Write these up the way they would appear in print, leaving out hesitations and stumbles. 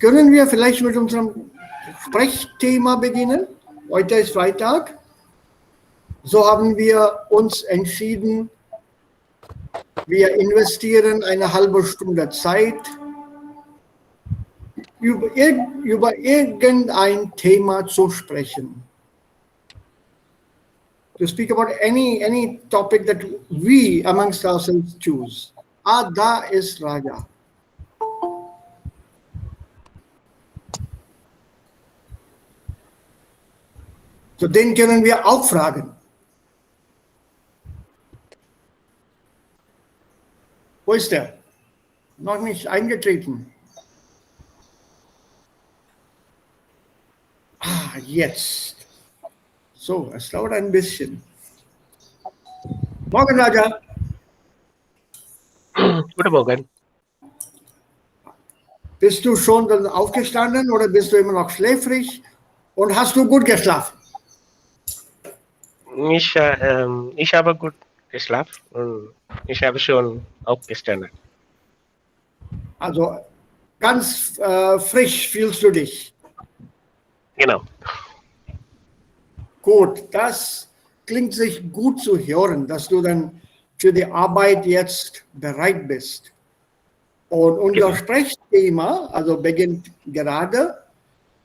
können wir vielleicht mit unserem Sprechthema beginnen? Heute ist Freitag. So haben wir uns entschieden, wir investieren eine halbe Stunde Zeit, über irgendein Thema zu sprechen. To speak about any topic that we amongst ourselves choose. Da ist Raja. So, den können wir auch fragen. Wo ist der? Noch nicht eingetreten. Jetzt. So, es dauert ein bisschen. Morgen, Raja. Guten Morgen. Bist du schon dann aufgestanden oder bist du immer noch schläfrig? Und hast du gut geschlafen? Ich habe gut geschlafen und ich habe schon aufgestanden. Also ganz frisch fühlst du dich? Genau. Gut, das klingt sich gut zu hören, dass du dann für die Arbeit jetzt bereit bist. Und unser Sprechthema, also beginnt gerade.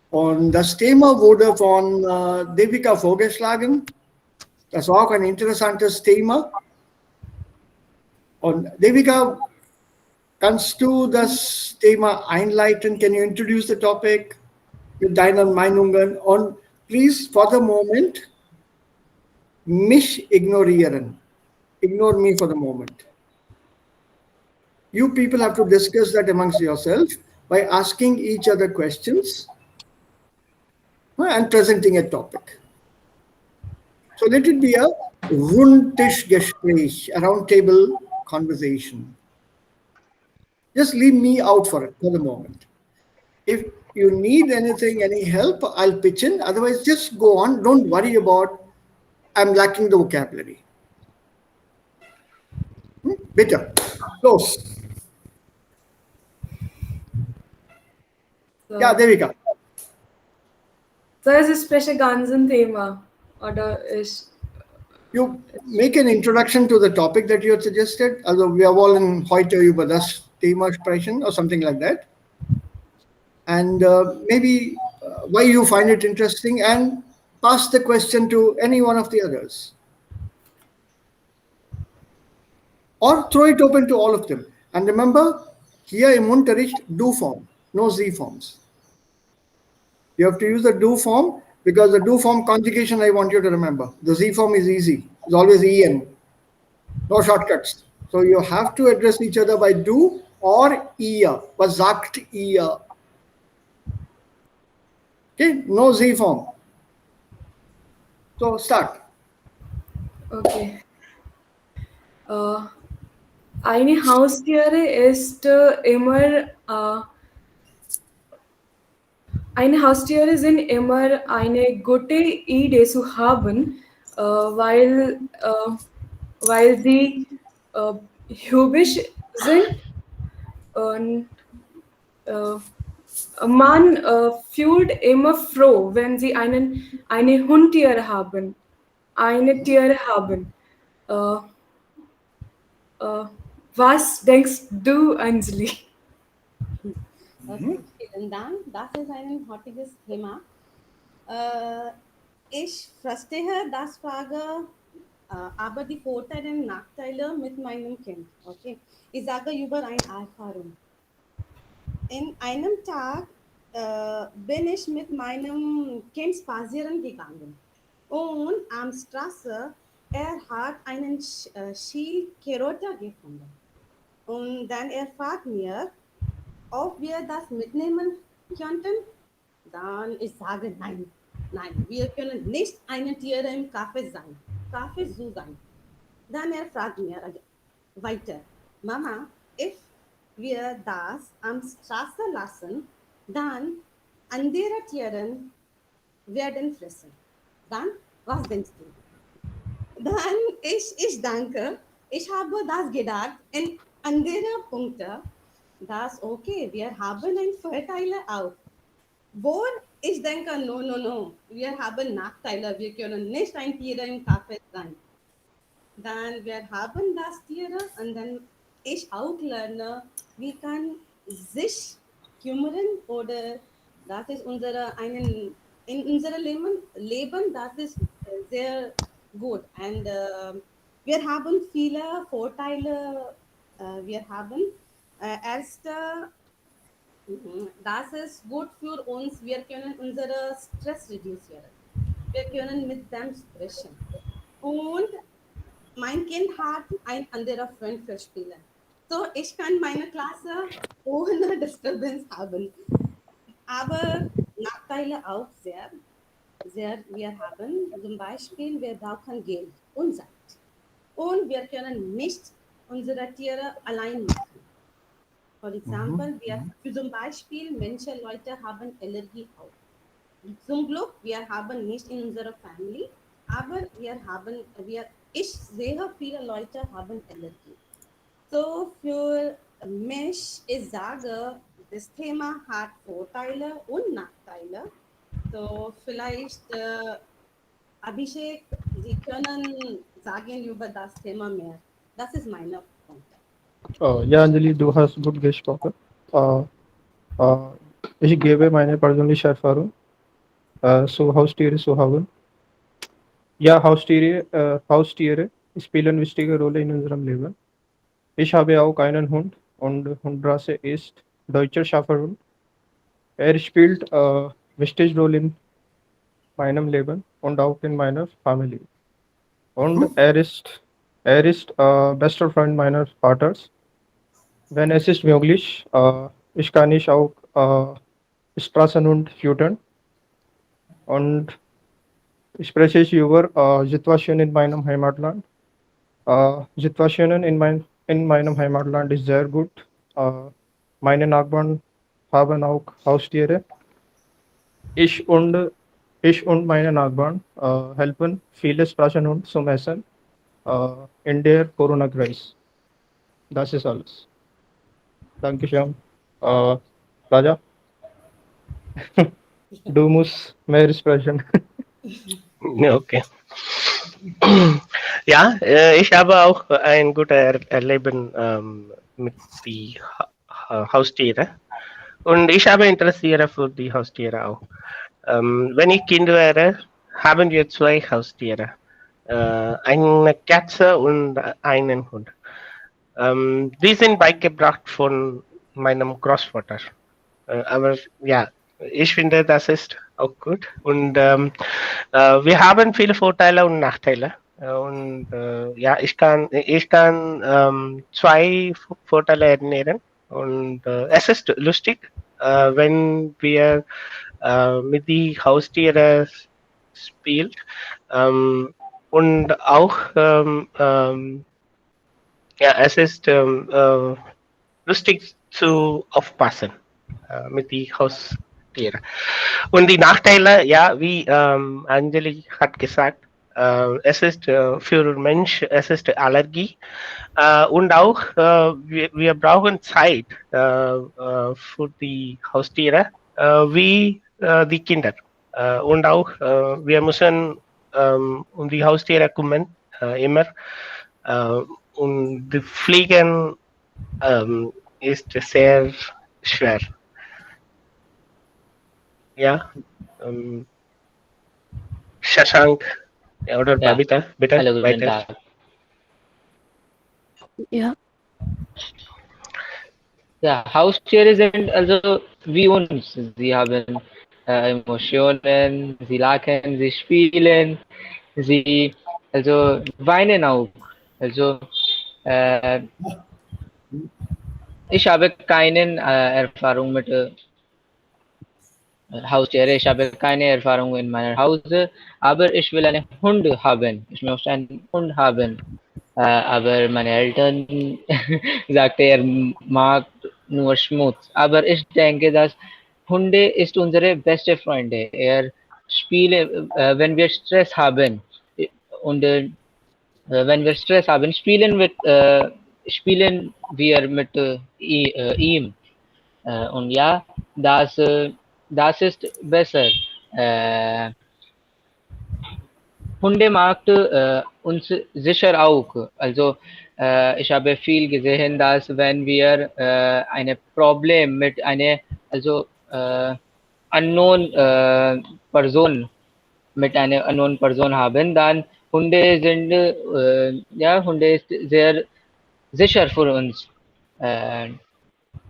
Und das Thema wurde von Devika vorgeschlagen. Das war auch ein interessantes Thema. Und Devika, kannst du das Thema einleiten? Can you introduce the topic mit deinen Meinungen? Und please, for the moment, mich ignorieren. Ignore me for the moment. You people have to discuss that amongst yourself by asking each other questions and presenting a topic. So let it be a Rundtischgespräch, a round table conversation. Just leave me out for the moment. If you need anything, any help, I'll pitch in. Otherwise, just go on. Don't worry about I'm lacking the vocabulary. Bitte. Los. So, Ja, Devika. so es spreche ganzen Thema oder ich You make an introduction to the topic that you had suggested. Also, wir wollen heute über das Thema sprechen or something like that. And maybe why you find it interesting and pass the question to any one of the others. Or throw it open to all of them. And remember, here in Unterricht, do form, no Z forms. You have to use the do form because the do form conjugation I want you to remember. The Z form is easy. It's always EN. No shortcuts. So you have to address each other by do or ihr. Was sagt ihr? Okay, no Z form. So start. okay. Eine Haustiere ist immer eine Haustiere sind immer eine gute Idee zu haben, weil sie hübsch sind und man fühlt immer froh, wenn sie eine Hundtier haben, eine Tier haben. Was denkst du, Anjali? Okay, vielen Dank. Das ist ein heutiges Thema. Ich verstehe das Frage, aber die Vorteile und Nachteile mit meinem Kind. Okay, ich sage über eine Erfahrung. In einem Tag bin ich mit meinem Kind spazieren gegangen und am Straße hat einen Schildkröte gefunden. Und dann fragt mir, ob wir das mitnehmen könnten. Dann ich sage nein, wir können nicht eine Tiere im Kaffee sein, Kaffee so sein. Dann fragt mir weiter, Mama, if wir das am Straße lassen, dann andere Tiere werden fressen. Dann, was denkst du? Dann ich danke, ich habe das gedacht in andere Punkte. Das okay, wir haben ein Vorteile auch. Wo ich denke, no, no, no, wir haben Nachteile, wir können nicht ein Tier im Kaffee sein. Dann wir haben das Tiere und dann ich auch lerne, wie kann sich kümmern oder das ist unsere einen in unserem Leben das ist sehr gut und wir haben viele Vorteile wir haben erste das ist gut für uns wir können unsere Stress reduzieren wir können mit dem sprechen und mein Kind hat ein anderer Freund für Spielen. So, ich kann meine Klasse ohne Disturbance haben. Aber Nachteile auch sehr, sehr. Wir haben zum Beispiel, wir brauchen Geld und Zeit. Und wir können nicht unsere Tiere allein machen. For example, wir zum Beispiel, manche Leute haben Allergie auch. Zum Glück, wir haben nicht in unserer Family, aber ich sehe, viele Leute haben Allergie. So für mich, ich sage, das Thema hat Vorteile und Nachteile. So vielleicht, Abhishek, Sie können sagen über das Thema mehr. Das ist meine Punkte. Ja, Anjali, du hast gut gesprochen. Äh, äh, ich gebe meine persönliche Erfahrung. So Haustiere zu haben. Ja, Haustiere spielen wichtige Rolle in unserem Leben. Ich habe auch einen Hund und Hundrasse ist Deutscher Schäferhund. Er spielt wichtige Rolle in meinem Leben und auch in meiner Familie. Und er ist bester Freund meines Vaters. Wenn es ist möglich, ich kann ich auch Straßenhund füttern und spreche ich über Situation in meinem Heimatland. Situationen in meinem Heimatland ist sehr gut. Äh, meine Nachbarn haben auch Haustiere. Ich und ich und meine Nachbarn helfen viele Straßenhunde zum Essen in der Corona-Krise. Das ist alles. Dankeschön. Äh, Raja, du musst mehr sprechen. Okay. Ja, ich habe auch ein gutes Erleben mit die Haustiere. Und ich habe Interesse für die Haustiere auch. Wenn ich Kind wäre, haben wir zwei Haustiere. Eine Katze und einen Hund. Die sind beigebracht von meinem Großvater. Aber ja, ich finde, das ist auch gut. Und wir haben viele Vorteile und Nachteile. Und ja, ich kann zwei Vorteile ernähren. Und es ist lustig, wenn wir mit die Haustiere spielt. Und auch ja, es ist lustig zu aufpassen mit die Haustiere. Und die Nachteile, ja, wie Anjali hat gesagt, es ist für Mensch, es ist Allergie und auch wir brauchen Zeit für die Haustiere wie die Kinder. Und auch wir müssen um die Haustiere kümmern, immer. Äh, und die Fliegen ist sehr schwer. Ja, ähm, Shashank ja, oder Ja, Babita, bitte hallo, guten weiter. Tag. Ja, Ja, Haustiere sind also wie uns. Sie haben Emotionen, sie lachen, sie spielen, sie also weinen auch. Also äh, ich habe keine Erfahrung mit Haustiere. Ich habe keine Erfahrung in meinem Hause, aber ich will einen Hund haben. Ich möchte einen Hund haben. Aber meine Eltern sagte, er mag nur Schmutz. Aber ich denke, dass Hunde ist unsere beste Freunde. Er spiele, wenn wir Stress haben und wenn wir Stress haben, spielen wir spielen wir mit ihm. Und ja, das ist besser. Äh, Hundemarkt uns sicher auch. Also ich habe viel gesehen, dass wenn wir ein Problem mit einer also unknown Person mit einer unknown Person haben, dann Hunde sind ja Hunde ist sehr sicher für uns. Äh,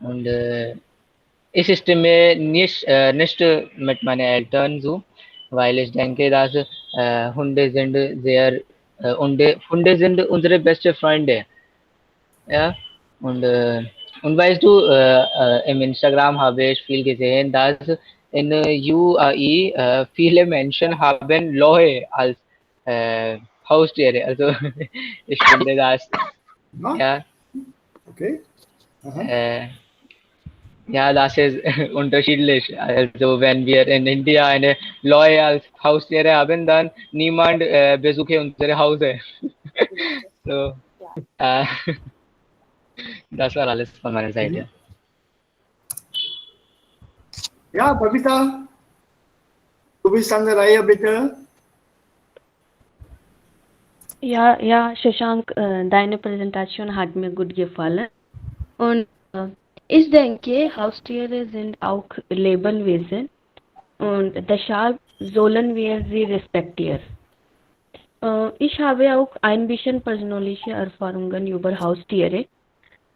und ich stimme nicht mit meinen Eltern so, weil ich denke, dass Hunde sind sehr Hunde sind unsere beste Freunde. Ja, und, äh, und weißt du, im Instagram habe ich viel gesehen, dass in UAE viele Menschen haben Lohe als Haustiere. Also ich finde das, Ja, ja, okay. Aha. ja, das ist unterschiedlich. Also wenn wir in India eine Lohe als Haustiere haben, dann niemand besuche unsere Hause. So, äh, das war alles von meiner Seite. Ja, Babita, du bist an der Reihe, bitte. Ja, Shashank, deine Präsentation hat mir gut gefallen. Und ich denke, Haustiere sind auch Lebewesen und deshalb sollen wir sie respektieren. Ich habe auch ein bisschen persönliche Erfahrungen über Haustiere.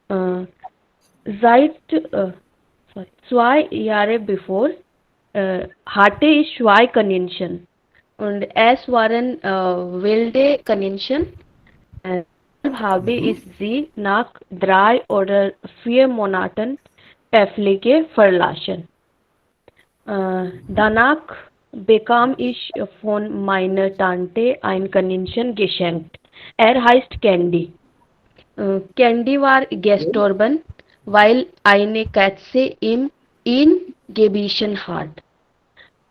Seit 2 Jahren bevor hatte ich 2 Kaninchen. Und es waren wilde Kaninchen. Deshalb habe ich sie nach 3 oder 4 Monaten per Pflege verlassen. Danach bekam ich von meiner Tante ein Kaninchen geschenkt. Er heißt Candy. Candy war gestorben, weil eine Katze ihn gebissen hat.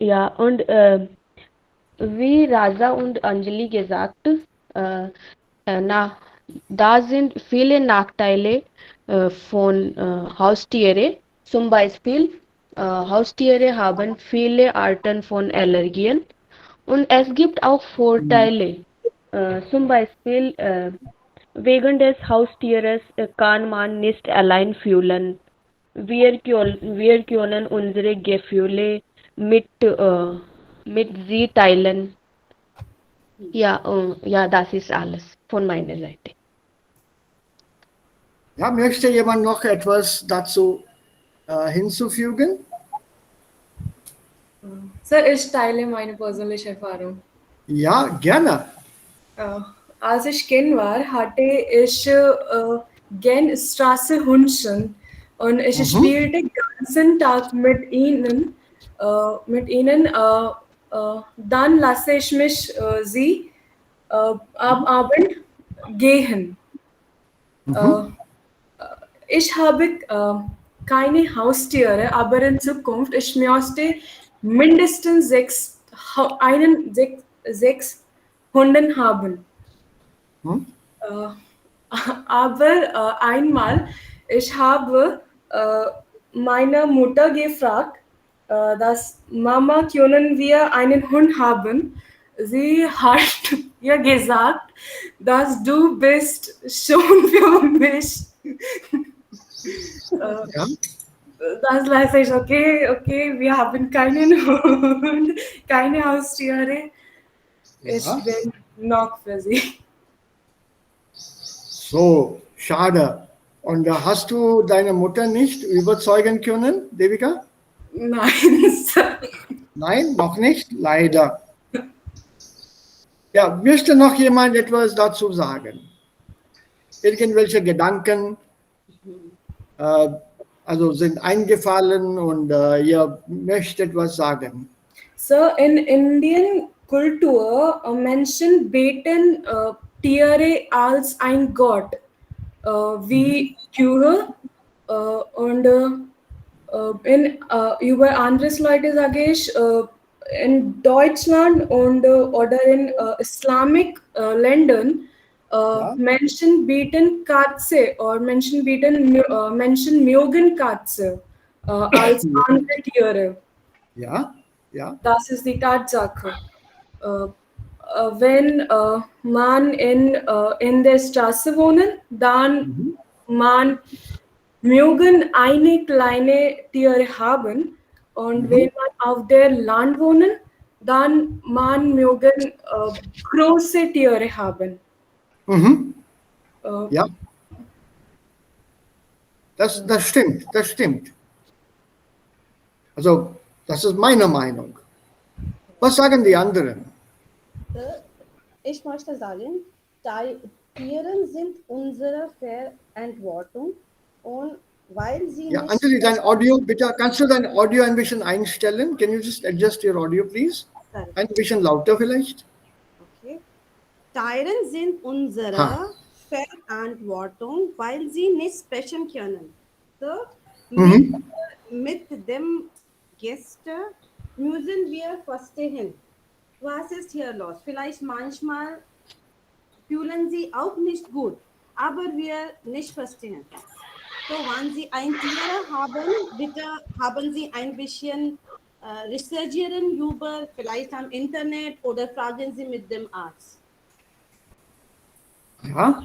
Ja, und wie Raza und Anjali gesagt, da sind viele Nachteile von Haustiere. Zum Beispiel, Haustiere haben viele Arten von Allergien und es gibt auch Vorteile. Zum Beispiel, wegen des Haustieres kann man nicht allein fühlen. Wir können unsere Gefühle mit sie teilen. Ja, das ist alles von meiner Seite. Ja, möchte jemand noch etwas dazu hinzufügen? Sir, ich teile meine persönliche Erfahrung. Ja, gerne. Als ich Kind war, hatte ich gern Straßenhundchen und ich spielte den ganzen Tag mit ihnen. Dann lasse ich mich sie am Abend gehen. Ich habe keine Haustiere, aber in Zukunft ich möchte mindestens 6 Hunden haben. Aber einmal, ich habe meine Mutter gefragt, dass Mama, können wir einen Hund haben? Sie hat ihr gesagt, dass du bist schon für mich. Ja. Das lasse ich, okay, wir haben keinen Hund, keine Haustiere. Ich Ja. bin noch für sie. So, schade. Und hast du deine Mutter nicht überzeugen können, Devika? Nein, Sir. Nein, noch nicht, leider. Ja, möchte noch jemand etwas dazu sagen? Irgendwelche Gedanken also sind eingefallen und ihr möchtet etwas sagen? So, in Indian Kultur, Menschen beten Tiere als ein Gott, wie Kühe und über anderes Leute sage ich, in Deutschland und oder in Islamic Ländern Ja. Menschen bieten Katze oder Menschen mögen Katze als andere Tiere. Ja, ja. Das ist die Tatsache. Äh, wenn man in der Straße wohnt, dann man mögen eine kleine Tiere haben und wenn man auf der Land wohnt, dann man mögen große Tiere haben. Mhm. Äh, Ja, das stimmt, das stimmt. Also, das ist meine Meinung. Was sagen die anderen? Ich möchte sagen, Tiere sind unsere Verantwortung und weil sie Ja, nicht Anjali, dein Audio, bitte, kannst du dein Audio ein bisschen einstellen? Can you just adjust your audio, please? Sorry. Ein bisschen lauter vielleicht? Okay. Tiere sind unsere Ha. Verantwortung, weil sie nicht sprechen können. So, Mhm. mit dem Gäste müssen wir verstehen, was ist hier los. Vielleicht manchmal fühlen sie auch nicht gut, aber wir nicht verstehen. So, wenn Sie ein Tier haben, bitte haben Sie ein bisschen recherchieren über vielleicht am Internet oder fragen Sie mit dem Arzt. Ja.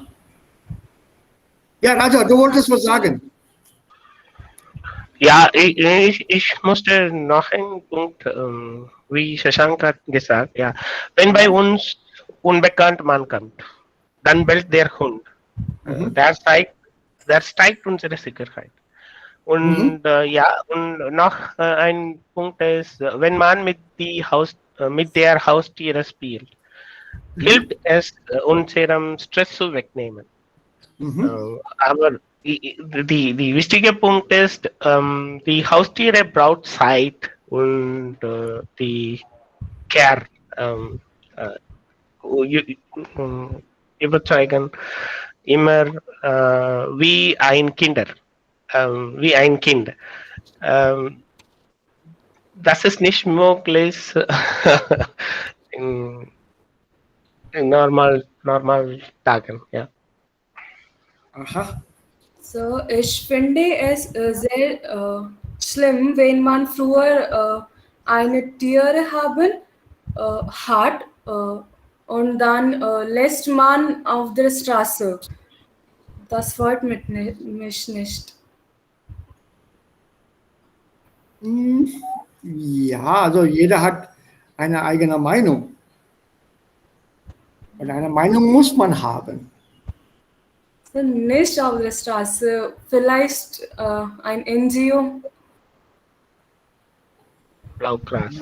Ja, Raja, du wolltest was sagen. Ja, ich musste noch einen Punkt, wie Shashank hat gesagt, ja, wenn bei uns unbekannt Mann kommt, dann bellt der Hund. Der zeigt unsere Sicherheit. Und ja, und noch ein Punkt ist, wenn man mit der Haustiere spielt, hilft es unserem Stress zu wegnehmen. Aber die wichtige Punkt ist, die Haustiere braucht Zeit und die Care überzeugen immer wie ein wie ein Kind. Ähm, das ist nicht möglich in, in normal Tagen, ja. Aha. So, ich finde es sehr schlimm, wenn man früher eine Tiere hat und dann lässt man auf der Straße. Das freut mich nicht. Ja, also jeder hat eine eigene Meinung. Und eine Meinung muss man haben. So, nicht auf der Straße, vielleicht ein NGO. Blaugras.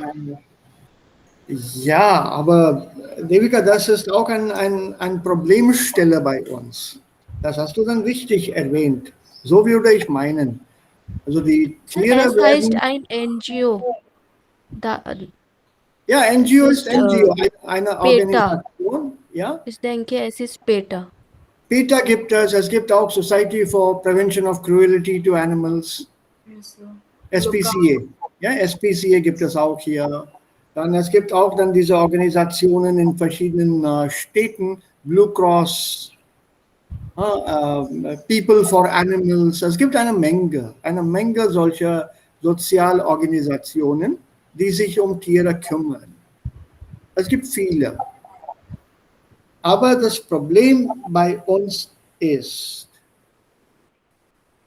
Ja, aber Devika, das ist auch ein Problemsteller bei uns. Das hast du dann richtig erwähnt. So würde ich meinen. Also die Tiere Es heißt werden. ein NGO. Da, Ja, NGO ist nicht NGO, eine PETA. Organisation. Ja. Ich denke, es ist PETA. PETA gibt es gibt auch Society for Prevention of Cruelty to Animals, SPCA. Ja, SPCA gibt es auch hier. Dann es gibt auch dann diese Organisationen in verschiedenen Städten, Blue Cross, People for Animals. Es gibt eine Menge solcher Sozialorganisationen, die sich um Tiere kümmern. Es gibt viele. Aber das Problem bei uns ist,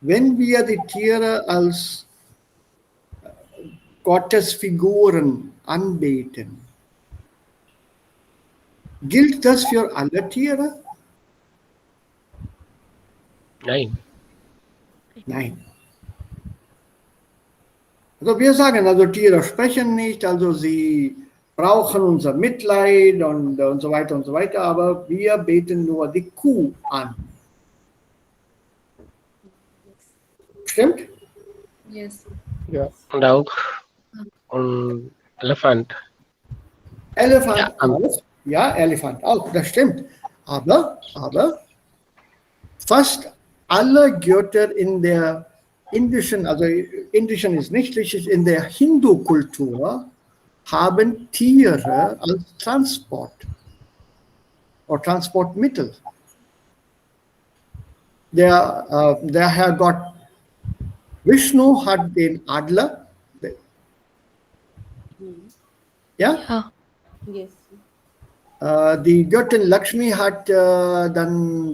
wenn wir die Tiere als Gottesfiguren anbeten, gilt das für alle Tiere? Nein. Nein. Also wir sagen, also Tiere sprechen nicht, also sie brauchen unser Mitleid und so weiter, aber wir beten nur die Kuh an. Stimmt? Yes. Yeah. Und auch und Elefant. Elefant Ja, auch. Ja, Elefant auch, das stimmt. Aber fast alle Götter in der indischen, also indischen ist nicht richtig, in der Hindu-Kultur haben Tiere als Transport oder Transportmittel. They have got Vishnu had den Adler. Yeah. Yeah. Yes. Die Göttin Lakshmi hat dann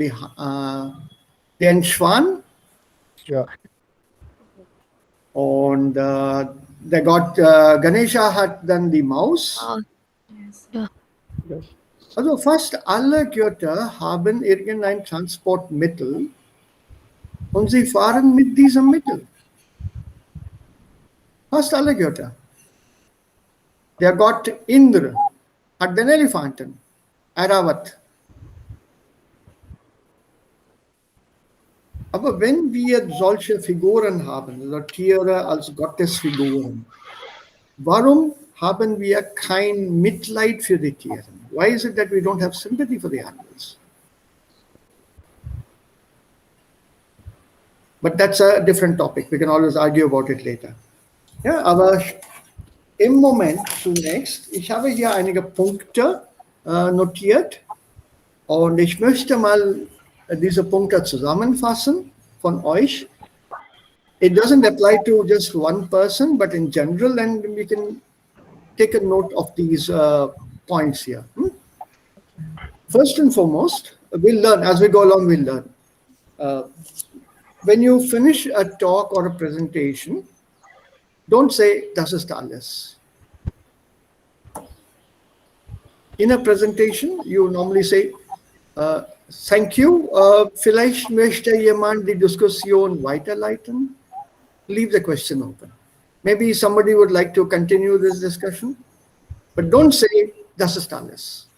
den Schwan Yeah. und der Gott Ganesha hat dann die Maus. Oh, yeah. Yes. Also fast alle Götter haben irgendein Transportmittel und sie fahren mit diesem Mittel. Fast alle Götter. Der Gott Indra hat den Elefanten, Aravat. Aber wenn wir solche Figuren haben, also Tiere als Gottesfiguren, warum haben wir kein Mitleid für die Tiere? Why is it that we don't have sympathy for the animals? But that's a different topic. We can always argue about it later. Ja, aber im Moment zunächst, ich habe hier einige Punkte notiert und ich möchte mal diese Punkte zusammenfassen von euch. It doesn't apply to just one person, but in general, and we can take a note of these points here. First and foremost, we'll learn as we go along. We'll learn. When you finish a talk or a presentation, don't say "Das ist alles." In a presentation, you normally say "Thank you." Vielleicht möchte jemand die Diskussion weiterleiten. Leave the question open. Maybe somebody would like to continue this discussion, but don't say "Das ist alles."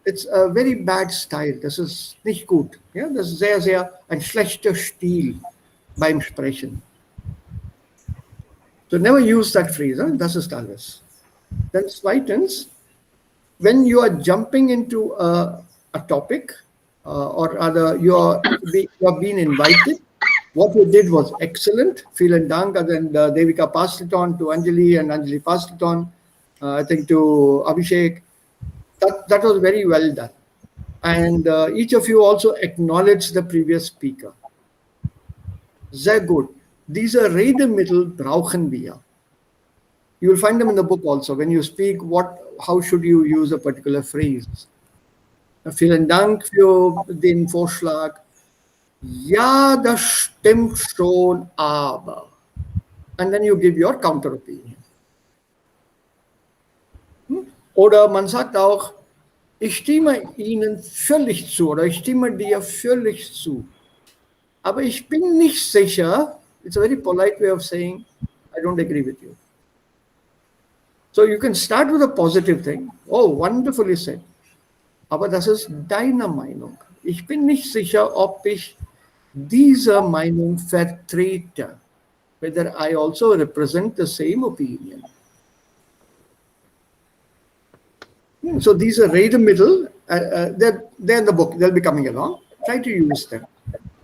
It's a very bad style. Das ist nicht gut. Ja, das ist sehr ein schlechter Stil beim Sprechen. So never use that phrase. Das ist alles. Then zweitens, when you are jumping into a topic or rather you are being invited, what you did was excellent. Vielen Dank. And then Devika passed it on to Anjali and Anjali passed it on, I think, to Abhishek. That was very well done. And each of you also acknowledged the previous speaker. Sehr gut. Diese Redemittel brauchen wir. You will find them in the book also. When you speak, how should you use a particular phrase? Vielen Dank für den Vorschlag. Ja, das stimmt schon, aber. And then you give your counter opinion. Oder man sagt auch, ich stimme Ihnen völlig zu oder ich stimme dir völlig zu. Aber ich bin nicht sicher. It's a very polite way of saying, I don't agree with you. So you can start with a positive thing. Oh, wonderfully said. Aber das ist deine Meinung. Ich bin nicht sicher, ob ich diese Meinung vertrete. Whether I also represent the same opinion. So these are Redemittel. They're in the book. They'll be coming along. Try to use them.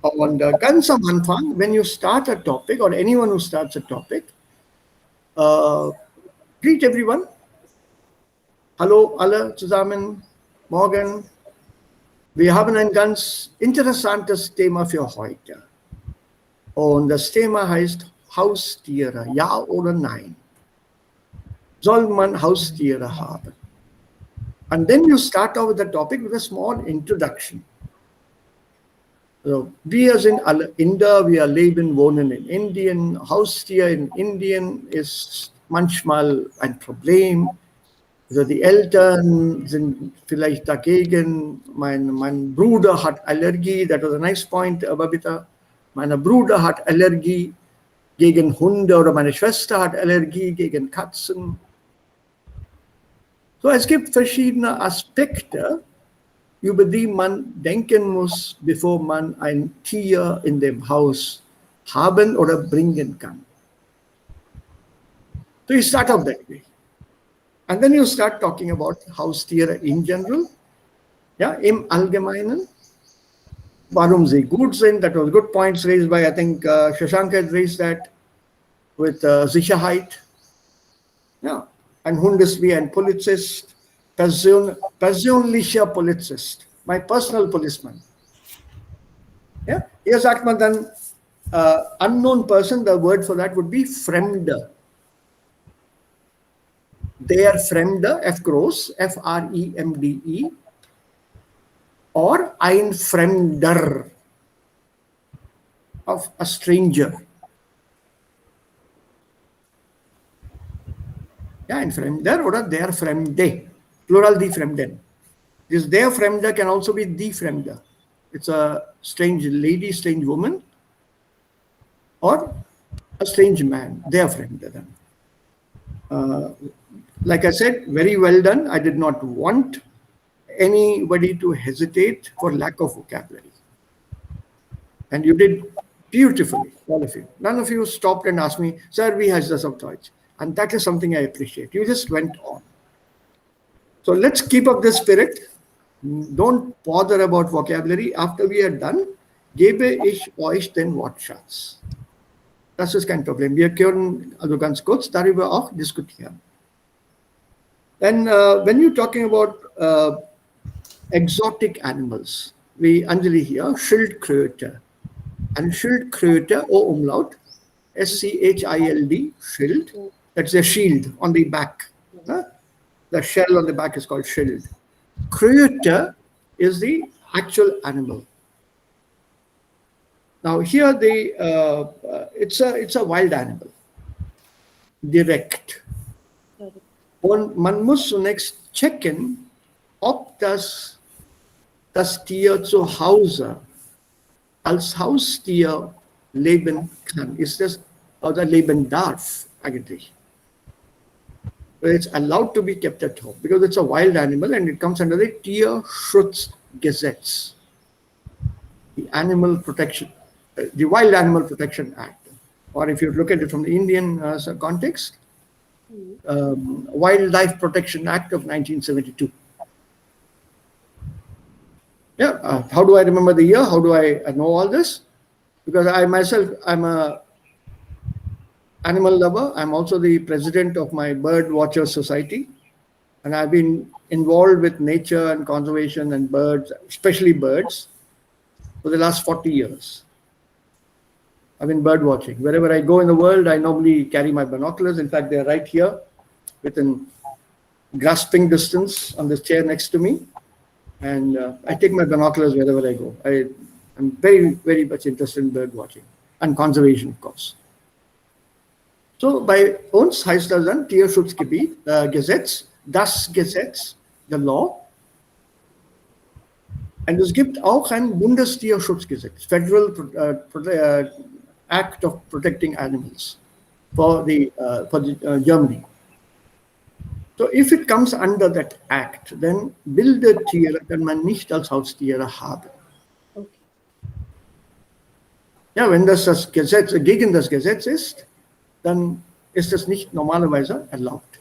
Und ganz am Anfang, when you start a topic, or anyone who starts a topic, greet everyone. Hallo alle zusammen, morgen. Wir haben ein ganz interessantes Thema für heute. Und das Thema heißt Haustiere, ja oder nein. Soll man Haustiere haben? And then you start off with the topic with a small introduction. So, wir sind alle Inder, wir leben, wohnen in Indien. Haustier in Indien ist manchmal ein Problem. Also die Eltern sind vielleicht dagegen. Mein Bruder hat Allergie. That was a nice point, Babita. Mein Bruder hat Allergie gegen Hunde oder meine Schwester hat Allergie gegen Katzen. So, es gibt verschiedene Aspekte, über die man denken muss, bevor man ein Tier in dem Haus haben oder bringen kann. So you start off that way. And then you start talking about Haustiere in general, ja, im Allgemeinen, warum sie gut sind. That was good points raised by, I think, Shashank had raised that with Sicherheit. Ja, ein Hund ist wie ein Polizist, persönlicher Polizist, my personal policeman. Yeah. Hier sagt man dann unknown person, the word for that would be Fremde. Der Fremde, F groß, Fremde, or ein Fremder, of a stranger. Ja, ein Fremder oder der Fremde, plural die Fremden. This der Fremde can also be die Fremde. It's a strange lady, strange woman, or a strange man, der Fremde then. Like I said, very well done. I did not want anybody to hesitate for lack of vocabulary. And you did beautifully, all of you. None of you stopped and asked me, sir, wie heißt das auf Deutsch? And that is something I appreciate. You just went on. So let's keep up this spirit. Don't bother about vocabulary. After we are done, gebe ich euch den Wortschatz. Das ist kein Problem. Wir können also ganz kurz darüber auch diskutieren. Then when you're talking about exotic animals, we Anjali here, Schildkröte. And Schildkröte, O umlaut, SCHILD, Schild, that's a shield on the back. The shell on the back is called shield. Kröte is the actual animal. Now here it's a wild animal. Direkt. Und man muss zunächst checken, ob das Tier zu Hause als Haustier leben kann. Ist das oder leben darf eigentlich? It's allowed to be kept at home because it's a wild animal and it comes under the Tierschutzgesetz, the Animal Protection, the Wild Animal Protection Act, or if you look at it from the Indian context, Wildlife Protection Act of 1972. Yeah, how do I remember the year? How do I know all this? Because I myself, I'm a animal lover. I'm also the president of my Bird Watcher Society. And I've been involved with nature and conservation and birds, especially birds, for the last 40 years. I've been bird watching. Wherever I go in the world, I normally carry my binoculars. In fact, they're right here within grasping distance on this chair next to me. And I take my binoculars wherever I go. I'm very, very much interested in bird watching and conservation, of course. So bei uns heißt das dann Tierschutzgebiet, Gesetz, das Gesetz, the law. Und es gibt auch ein Bundestierschutzgesetz, Federal Act of Protecting Animals for Germany. So if it comes under that act, then wilde Tiere kann man nicht als Haustiere haben. Okay. Ja, wenn das Gesetz gegen das Gesetz ist, dann ist das nicht normalerweise erlaubt.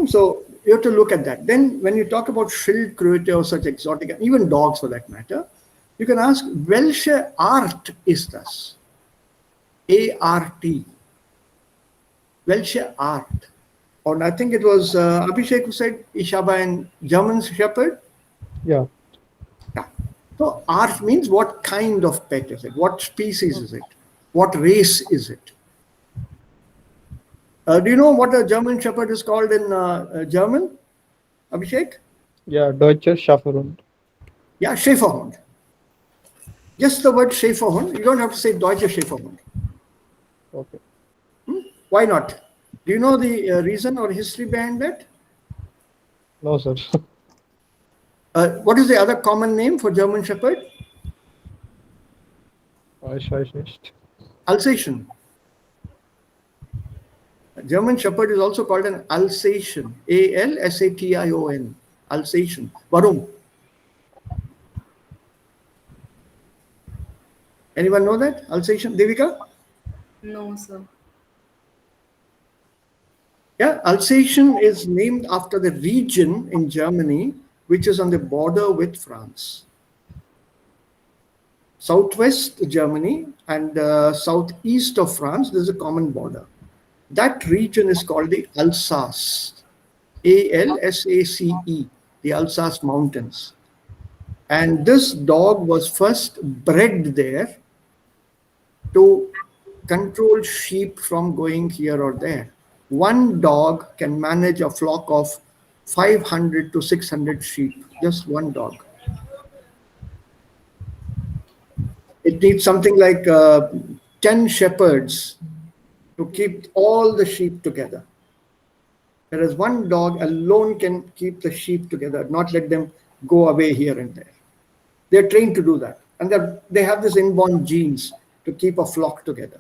So you have to look at that. Then when you talk about Schildkröte or such exotic, even dogs for that matter, you can ask, welche Art ist das? A-R-T. Welche Art? And I think it was Abhishek who said, ich habe ein German Shepherd. Yeah. Yeah. So art means what kind of pet is it? What species is it? What race is it? Do you know what a German Shepherd is called in German, Abhishek? Yeah, Deutscher Schäferhund. Yeah, Schäferhund. Just the word Schäferhund. You don't have to say Deutscher Schäferhund. Okay. Why not? Do you know the reason or history behind that? No, sir. What is the other common name for German Shepherd? Ich weiß nicht. Alsatian. German Shepherd is also called an Alsatian. A-L-S-A-T-I-O-N. Alsatian. Warum? Anyone know that? Alsatian? Devika? No, sir. Yeah, Alsatian is named after the region in Germany which is on the border with France. Southwest Germany and southeast of France, there's a common border. That region is called the Alsace, A-L-S-A-C-E, the Alsace Mountains. And this dog was first bred there to control sheep from going here or there. One dog can manage a flock of 500 to 600 sheep, just one dog. It needs something like 10 shepherds to keep all the sheep together. Whereas one dog alone can keep the sheep together, not let them go away here and there. They're trained to do that. And they have this inborn genes to keep a flock together.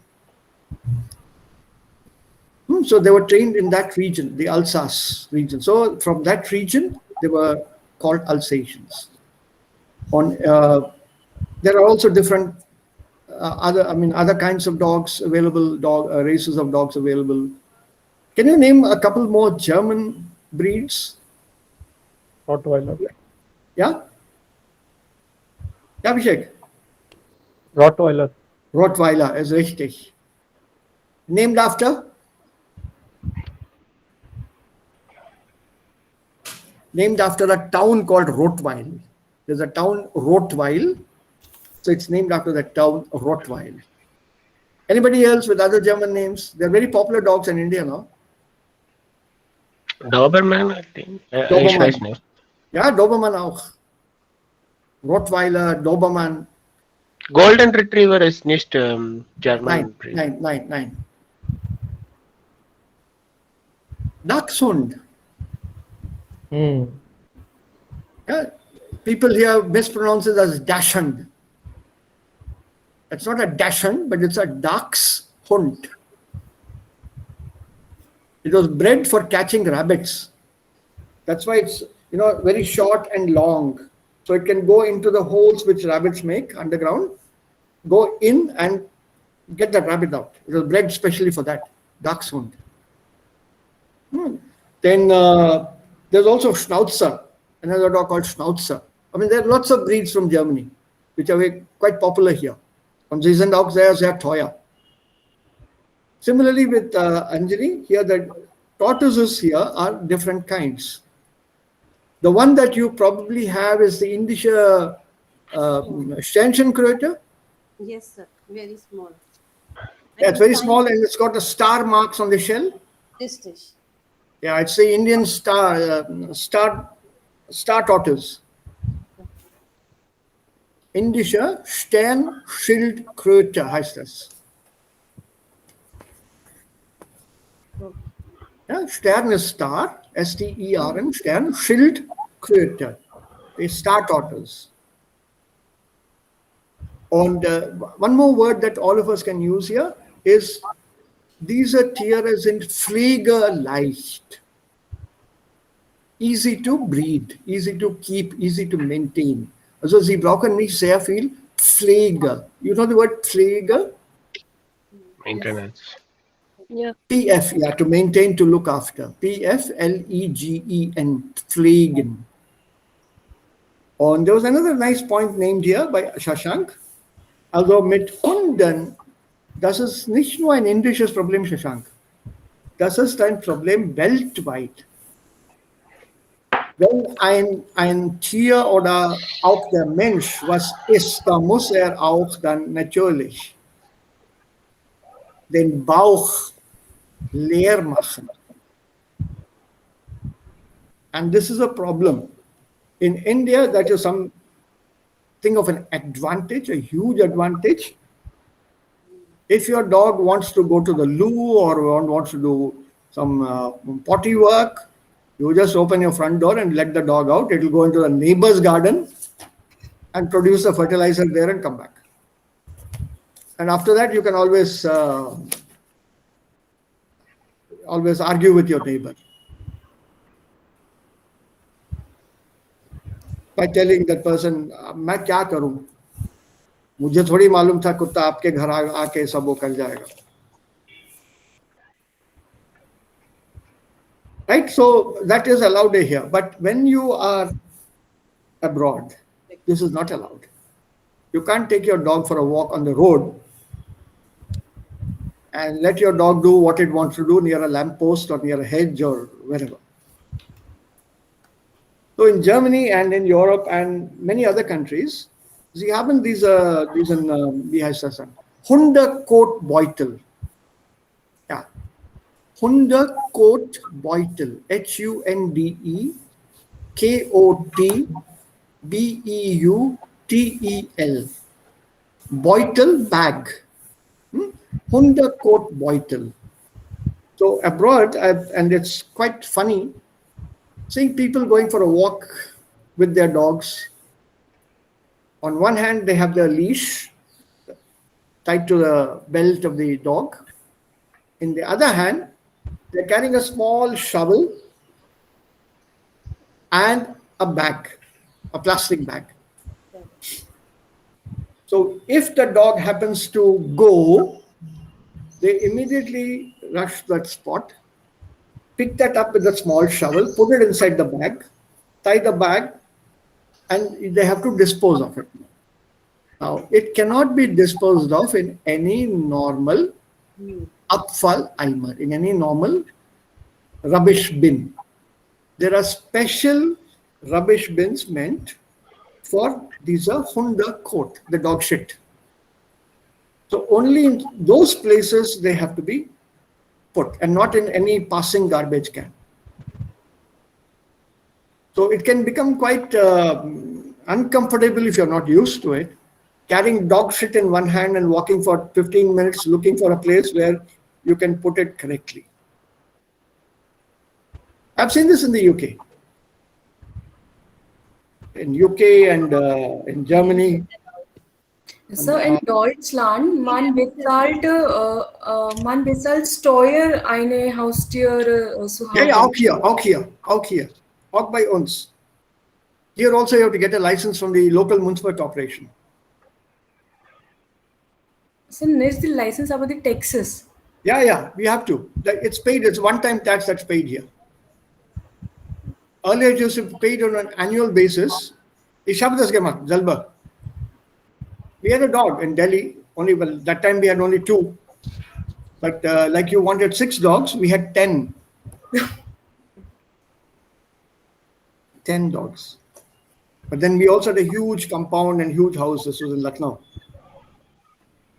So they were trained in that region, the Alsace region. So from that region, they were called Alsatians. There are also different other kinds of dogs available, races of dogs available. Can you name a couple more German breeds? Rottweiler. Yeah? Ja, Abhishek. Rottweiler. Rottweiler is richtig. Named after? Named after a town called Rottweil. There's a town, Rottweil. So it's named after the town, Rottweil. Anybody else with other German names? They're very popular dogs in India now. Doberman, I think. Ich Dobermann. weiß nicht. Ja, Dobermann auch. Rottweiler, Dobermann. Golden Retriever ist nicht German. Nein. Dachshund. Yeah, people here mispronounce it as Dachshund. It's not a Dachshund, but it's a Dachshund. It was bred for catching rabbits. That's why it's very short and long. So it can go into the holes which rabbits make underground, go in and get the rabbit out. It was bred specially for that, Dachshund. Then there's also Schnauzer, another dog called Schnauzer. I mean, there are lots of breeds from Germany, which are quite popular here. Und sie sind auch sehr, sehr teuer. Similarly with Anjali, here the tortoises here are different kinds. The one that you probably have is the Indische Sternschenkröte. Yes, sir. Very small. Yeah, it's very small and it's got the star marks on the shell. Dish. Yeah, it's the Indian star tortoise. Indische Sternschildkröte heißt das. Ja, Stern ist Star, S-T-E-R-N, Stern, Schildkröte, the star tortoise. And one more word that all of us can use here is, diese Tiere sind pflegeleicht. Easy to breed, easy to keep, easy to maintain. Also sie brauchen nicht sehr viel Pflege. You know the word Pflege? Maintenance. Yeah. PF, yeah, to maintain, to look after. P-F-L-E-G-E-N, pflegen. And there was another nice point named here by Shashank. Also mit Hunden, das ist nicht nur ein indisches Problem, Shashank. Das ist ein Problem weltweit. Wenn ein Tier oder auch der Mensch was isst, dann muss er auch dann natürlich den Bauch leer machen. And this is a problem. In India, that is something of an advantage, a huge advantage. If your dog wants to go to the loo or wants to do some potty work, you just open your front door and let the dog out. It will go into the neighbor's garden and produce the fertilizer there and come back. And after that, you can always argue with your neighbor by telling that person, मैं क्या करूं? मुझे थोड़ी मालूम था कुत्ता आपके घर आके सब वो कर जाएगा. Right? So that is allowed here. But when you are abroad, this is not allowed. You can't take your dog for a walk on the road and let your dog do what it wants to do near a lamppost or near a hedge or wherever. So in Germany and in Europe and many other countries, sie haben wie heißt das dann? Hundekotbeutel. Ja. Hundekotbeutel. Hundekotbeutel. Beutel, bag. Hundekotbeutel. So abroad, and it's quite funny, seeing people going for a walk with their dogs. On one hand, they have their leash tied to the belt of the dog. In the other hand, they're carrying a small shovel and a bag, a plastic bag. So if the dog happens to go, they immediately rush that spot, pick that up with a small shovel, put it inside the bag, tie the bag, and they have to dispose of it. Now, it cannot be disposed of in any normal Abfalleimer, in any normal rubbish bin. There are special rubbish bins meant for these are Hundekot, the dog shit. So only in those places they have to be put, and not in any passing garbage can. So it can become quite uncomfortable if you're not used to it. Carrying dog shit in one hand and walking for 15 minutes looking for a place where you can put it correctly. I've seen this in the UK. In UK and in Germany. So in Deutschland, man bezahlt Steuer, eine Haustier zu haben. Yeah, auch hier. Auch bei uns. Here also you have to get a license from the local municipal corporation. So nicht the license, aber the taxes. Yeah, we have to. It's paid, it's one-time tax that's paid here. Earlier it used to be paid on an annual basis. Ich habe das gemacht, selber. We had a dog in Delhi, that time we had only 2. But like you wanted 6 dogs, we had 10. 10 dogs. But then we also had a huge compound and huge house. This was in Lucknow.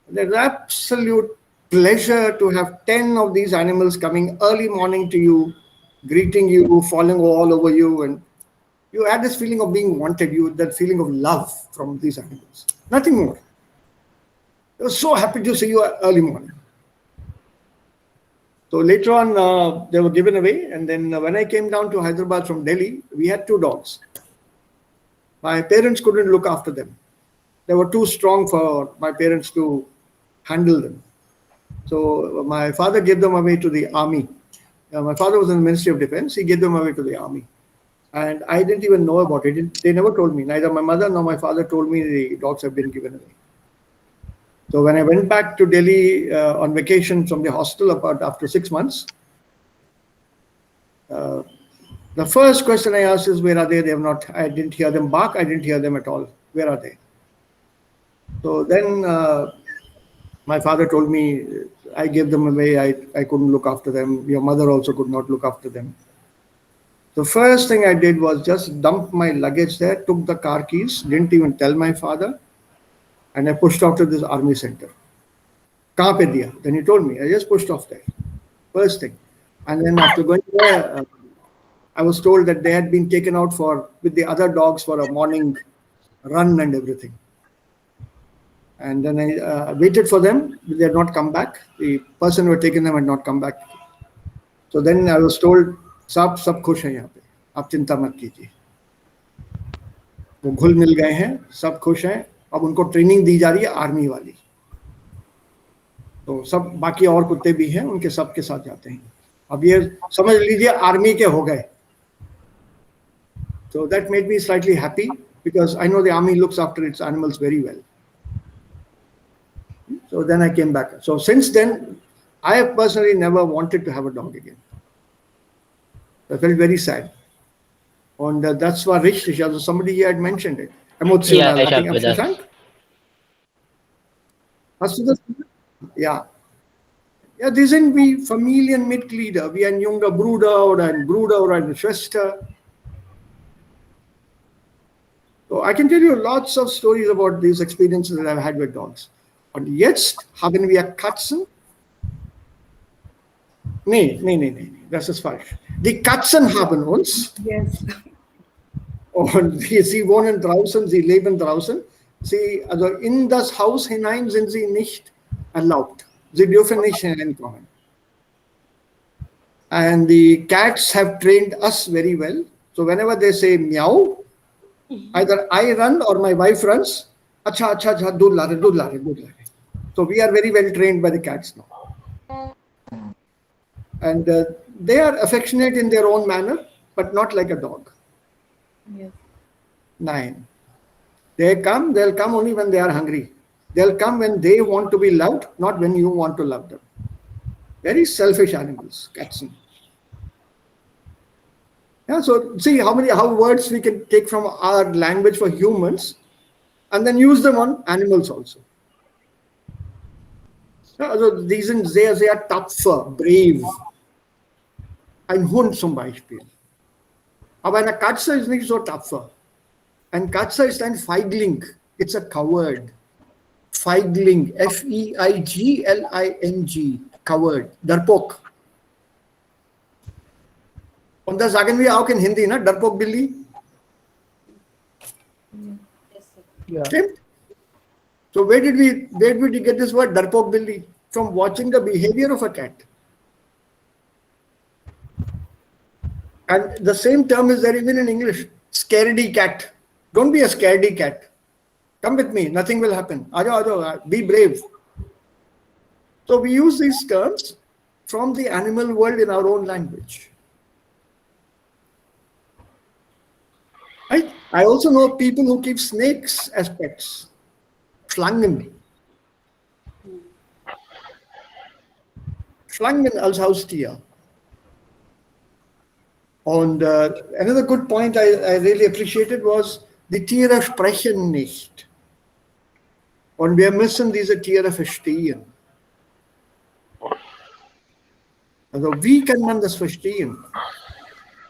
There's absolute pleasure to have 10 of these animals coming early morning to you, greeting you, falling all over you, and you had this feeling of being wanted, that feeling of love from these animals. Nothing more. I was so happy to see you early morning. So later on, they were given away, and then when I came down to Hyderabad from Delhi, we had 2 dogs. My parents couldn't look after them. They were too strong for my parents to handle them. So my father gave them away to the army. My father was in the Ministry of Defense. He gave them away to the army. And I didn't even know about it. They never told me. Neither my mother nor my father told me the dogs have been given away. So when I went back to Delhi on vacation from the hostel after 6 months, the first question I asked is, where are they? They have not, I didn't hear them bark. I didn't hear them at all. Where are they? So then my father told me, I gave them away. I couldn't look after them. Your mother also could not look after them. The first thing I did was just dump my luggage there, took the car keys, didn't even tell my father, and I pushed off to this army center. Kahan pe diya? Then he told me, I just pushed off there. First thing. And then after going there, I was told that they had been taken out with the other dogs for a morning run and everything. And then I waited for them. They had not come back. The person who had taken them had not come back. So then I was told, सब खुश हैं यहाँ पे, आप चिंता मत कीजिए, वो घुल मिल गए हैं, सब खुश हैं, अब उनको ट्रेनिंग दी जा रही है आर्मी वाली, तो सब बाकी और कुत्ते भी हैं, उनके सब के साथ जाते हैं, अब ये समझ लीजिए आर्मी के हो गए. So that made me slightly happy because I know the army looks after its animals very well. So then I came back. So since then, I have personally never wanted to have a dog again. I felt very sad. And das war richtig. Also somebody here had mentioned it. Emotional. Yeah, I think Shashank. Hast du das? Ja. Ja, die sind wie Familienmitglieder, wie ein junger Bruder oder eine Schwester. So I can tell you lots of stories about these experiences that I've had with dogs. Und jetzt haben wir Katzen. Nee, das ist falsch. Die Katzen haben uns Yes. und sie wohnen draußen, sie leben draußen. Also in das Haus hinein sind sie nicht erlaubt. Sie dürfen nicht hineinkommen. And the cats have trained us very well. So whenever they say meow, either I run or my wife runs. Acha, acha, acha, दूध ला रहे. So we are very well trained by the cats now. And they are affectionate in their own manner, but not like a dog. Yes. 9. They'll come only when they are hungry. They'll come when they want to be loved, not when you want to love them. Very selfish animals, cats. Yeah, so see how words we can take from our language for humans and then use them on animals also. Ja, also die sind sehr, sehr tapfer, brave. Ein Hund zum Beispiel. Aber eine Katze ist nicht so tapfer. Ein Katze ist ein Feigling. It's a coward. Feigling. Feigling. Coward. Darpok. Und das sagen wir auch in Hindi, ne? Darpok Billy. Yes, sir. Yeah. Stimmt? So where did we get this word Darpok Billy? From watching the behavior of a cat. And the same term is there even in English. Scaredy cat. Don't be a scaredy cat. Come with me. Nothing will happen. Aajo, be brave. So we use these terms from the animal world in our own language. Right? I also know people who keep snakes as pets. Schlangen. Schlangen als Haustier. And another good point I really appreciated was, die Tiere sprechen nicht. Und wir müssen diese Tiere verstehen. Also wie kann man das verstehen?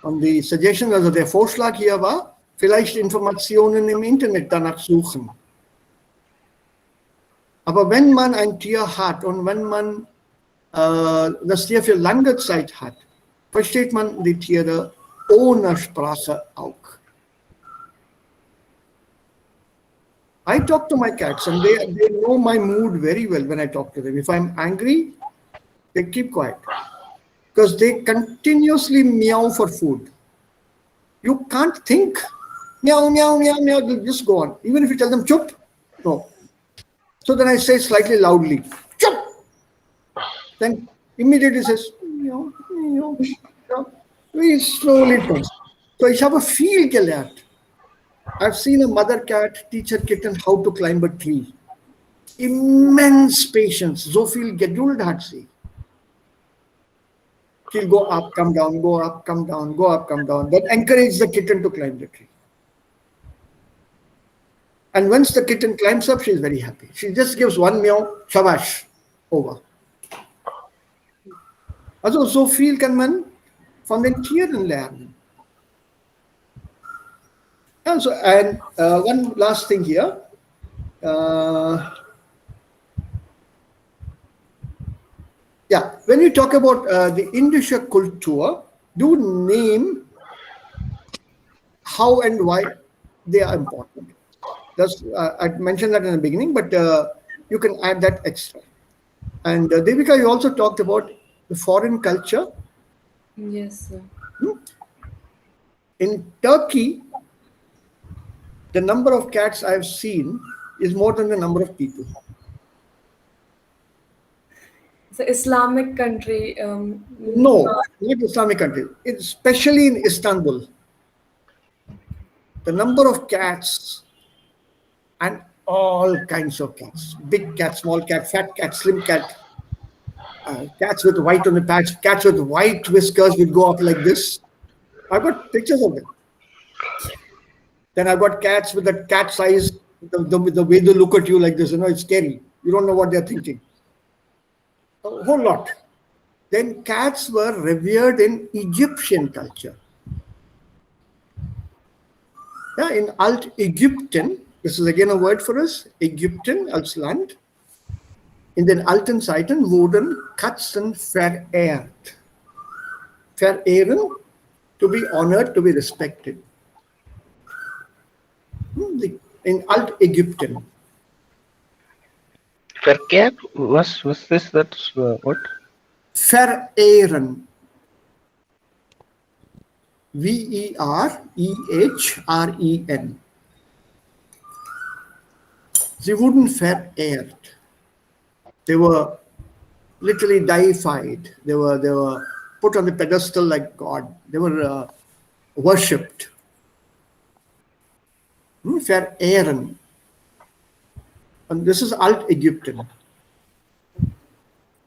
Und die Suggestion, also der Vorschlag hier war, vielleicht Informationen im Internet danach suchen. Aber wenn man ein Tier hat und wenn man das Tier für lange Zeit hat, versteht man die Tiere ohne Sprache auch. I talk to my cats and they know my mood very well when I talk to them. If I'm angry, they keep quiet because they continuously meow for food. You can't think. Meow, meow, meow, meow, they'll just go on. Even if you tell them, chup, no. So then I say slightly loudly, chup. Then immediately says, meow, meow, meow. Very slowly turns. So ich habe viel gelernt. I've seen a mother cat teach her kitten how to climb a tree. Immense patience. So viel Geduld hat sie. She'll go up, come down, go up, come down, go up, come down. That encourages the kitten to climb the tree. And once the kitten climbs up, she's very happy. She just gives one meow, shabash, over. Also so viel kann man von den Tieren lernen. Also, and one last thing here. Yeah, when you talk about the indische Kultur, do name how and why they are important. That's, I mentioned that in the beginning, but you can add that extra. And Devika, you also talked about the foreign culture. Yes, sir. In Turkey, the number of cats I've seen is more than the number of people. It's an Islamic country. No, not Islamic country. It's especially in Istanbul. The number of cats and all kinds of cats. Big cat, small cat, fat cat, slim cat. Cats with white on the patch. Cats with white whiskers will go up like this. I've got pictures of them. Then I've got cats with the cat size, the way they look at you like this, it's scary. You don't know what they're thinking. A whole lot. Then cats were revered in Egyptian culture. Ja, in Alt-Ägypten, das ist again a word for us, Ägypten als Land, in den alten Zeiten wurden Katzen verehrt. Verehren, to be honored, to be respected. In Alt-Ägypten. Verkehr? Was ist das Wort? Verehren. Verehren. Sie wurden verehrt. They were literally deified. They were put on the pedestal like God. They were worshipped. Verehren. And this is Alt-Ägypten.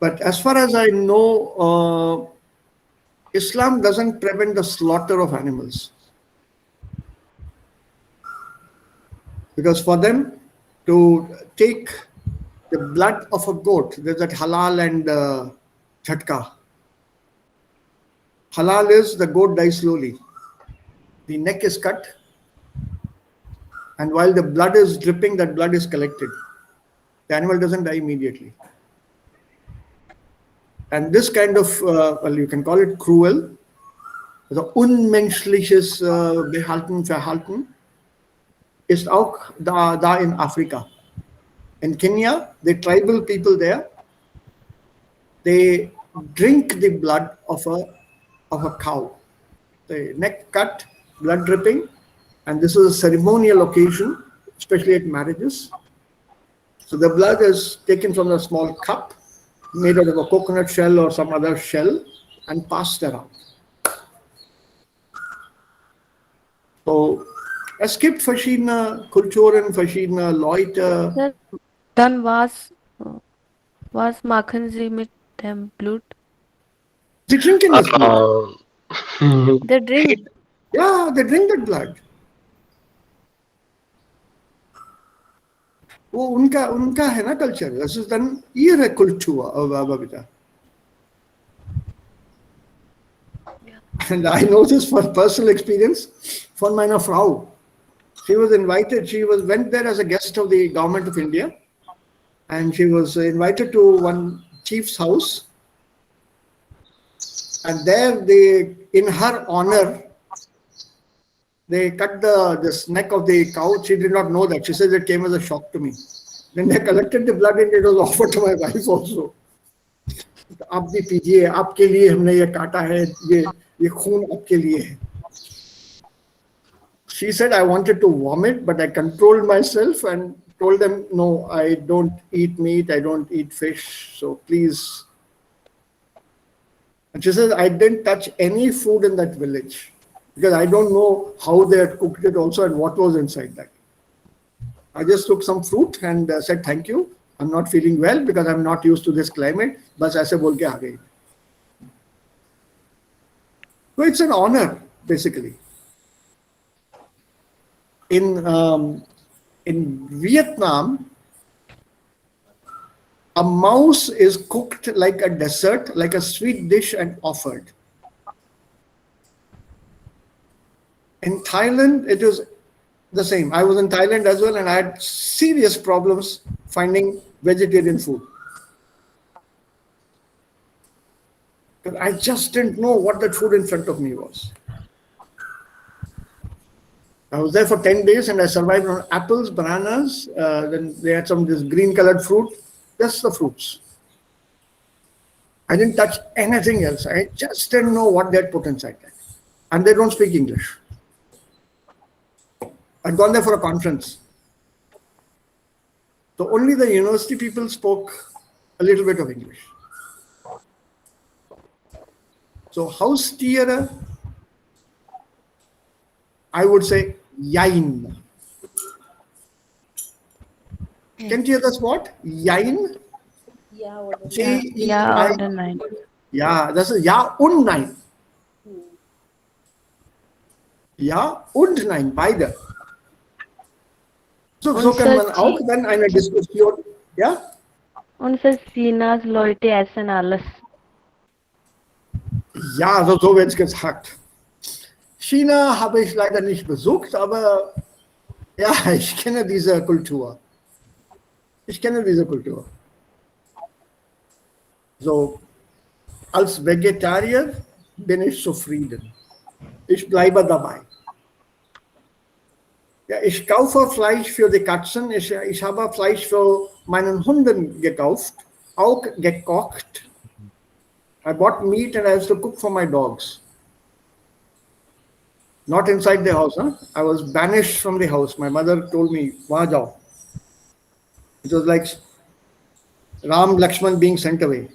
But as far as I know, Islam doesn't prevent the slaughter of animals. Because for them to take the blood of a goat, there's that halal and jhatka. Halal is the goat dies slowly. The neck is cut, and while the blood is dripping, that blood is collected. The animal doesn't die immediately. And this kind of, well, you can call it cruel, the unmenschliches Verhalten ist auch da in Afrika. In Kenya, the tribal people there, they drink the blood of a cow. The neck cut, blood dripping, and this is a ceremonial occasion, especially at marriages. So the blood is taken from a small cup made out of a coconut shell or some other shell and passed around. So es gibt verschiedene Kulturen, verschiedene Leute. Sir, dann was machen Sie mit dem Blut? Sie trinken das Blut. They drink. Yeah, they drink that blood. वो उनका है ना culture. Das ist dann ihre Kultur, Babita. And I know this for personal experience von meiner Frau. She was invited, went there as a guest of the government of India, and she was invited to one chief's house, and there in her honor, they cut this neck of the cow. She did not know that. She says it came as a shock to me. Then they collected the blood and it was offered to my wife also. आप भी पीजिए, आपके लिए हमने ये काटा है, ये खून आपके लिए है. She said I wanted to vomit, but I controlled myself and told them, no, I don't eat meat, I don't eat fish, so please. And she says I didn't touch any food in that village because I don't know how they had cooked it also and what was inside that. I just took some fruit and said thank you. I'm not feeling well because I'm not used to this climate. बस ऐसे बोल के आ गई. So it's an honor, basically. In Vietnam, a mouse is cooked like a dessert, like a sweet dish and offered. In Thailand, it is the same. I was in Thailand as well and I had serious problems finding vegetarian food. Because I just didn't know what that food in front of me was. I was there for 10 days and I survived on apples, bananas, then they had this green colored fruit, just the fruits. I didn't touch anything else. I just didn't know what they had put inside that. And they don't speak English. I'd gone there for a conference. So only the university people spoke a little bit of English. So Haustiere, I would say Yain. Can't you hear this word? Yain? Ja, oder nein. Ja, das ist Ja und Nein. Ja und Nein, beide. So kann man auch dann eine Diskussion, ja? Und für Chinas Leute essen alles. Ja, so wird es gesagt. China habe ich leider nicht besucht, aber Ja, ich kenne diese Kultur. Ich kenne diese Kultur. So, als Vegetarier bin ich zufrieden. Ich bleibe dabei. Ja, ich kaufe Fleisch für die Katzen. Ich habe Fleisch für meinen Hunden gekauft, auch gekocht. I bought meat and I used to cook for my dogs. Not inside the house. Huh? I was banished from the house. My mother told me, "Wahan jao." It was like Ram Lakshman being sent away.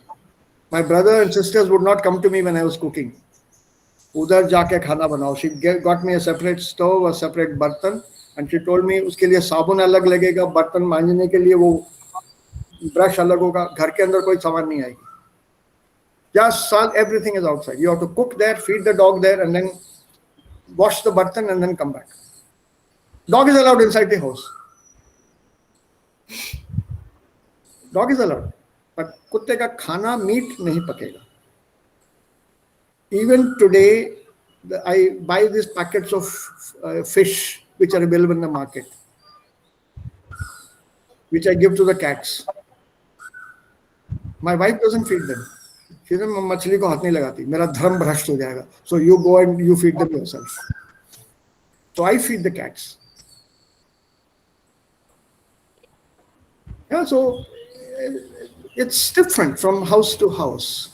My brother and sisters would not come to me when I was cooking. उधर जाके खाना बनाओ. She got me a separate stove, a separate बर्तन, and she told me उसके लिए साबुन अलग लगेगा, बर्तन मांजने के लिए वो ब्रश अलग होगा. घर के अंदर कोई सामान नहीं आएगी. Just everything is outside. You have to cook there, feed the dog there, and then wash the button and then come back. Dog is allowed inside the house. Dog is allowed. But कुत्ते का खाना meet नहीं पकेगा. Even today, I buy these packets of fish which are available in the market, which I give to the cats. My wife doesn't feed them. She says, "मैं मछली को हाथ नहीं लगाती, मेरा धर्म भ्रष्ट हो जाएगा. So you go and you feed them yourself." So I feed the cats. Yeah, so it's different from house to house.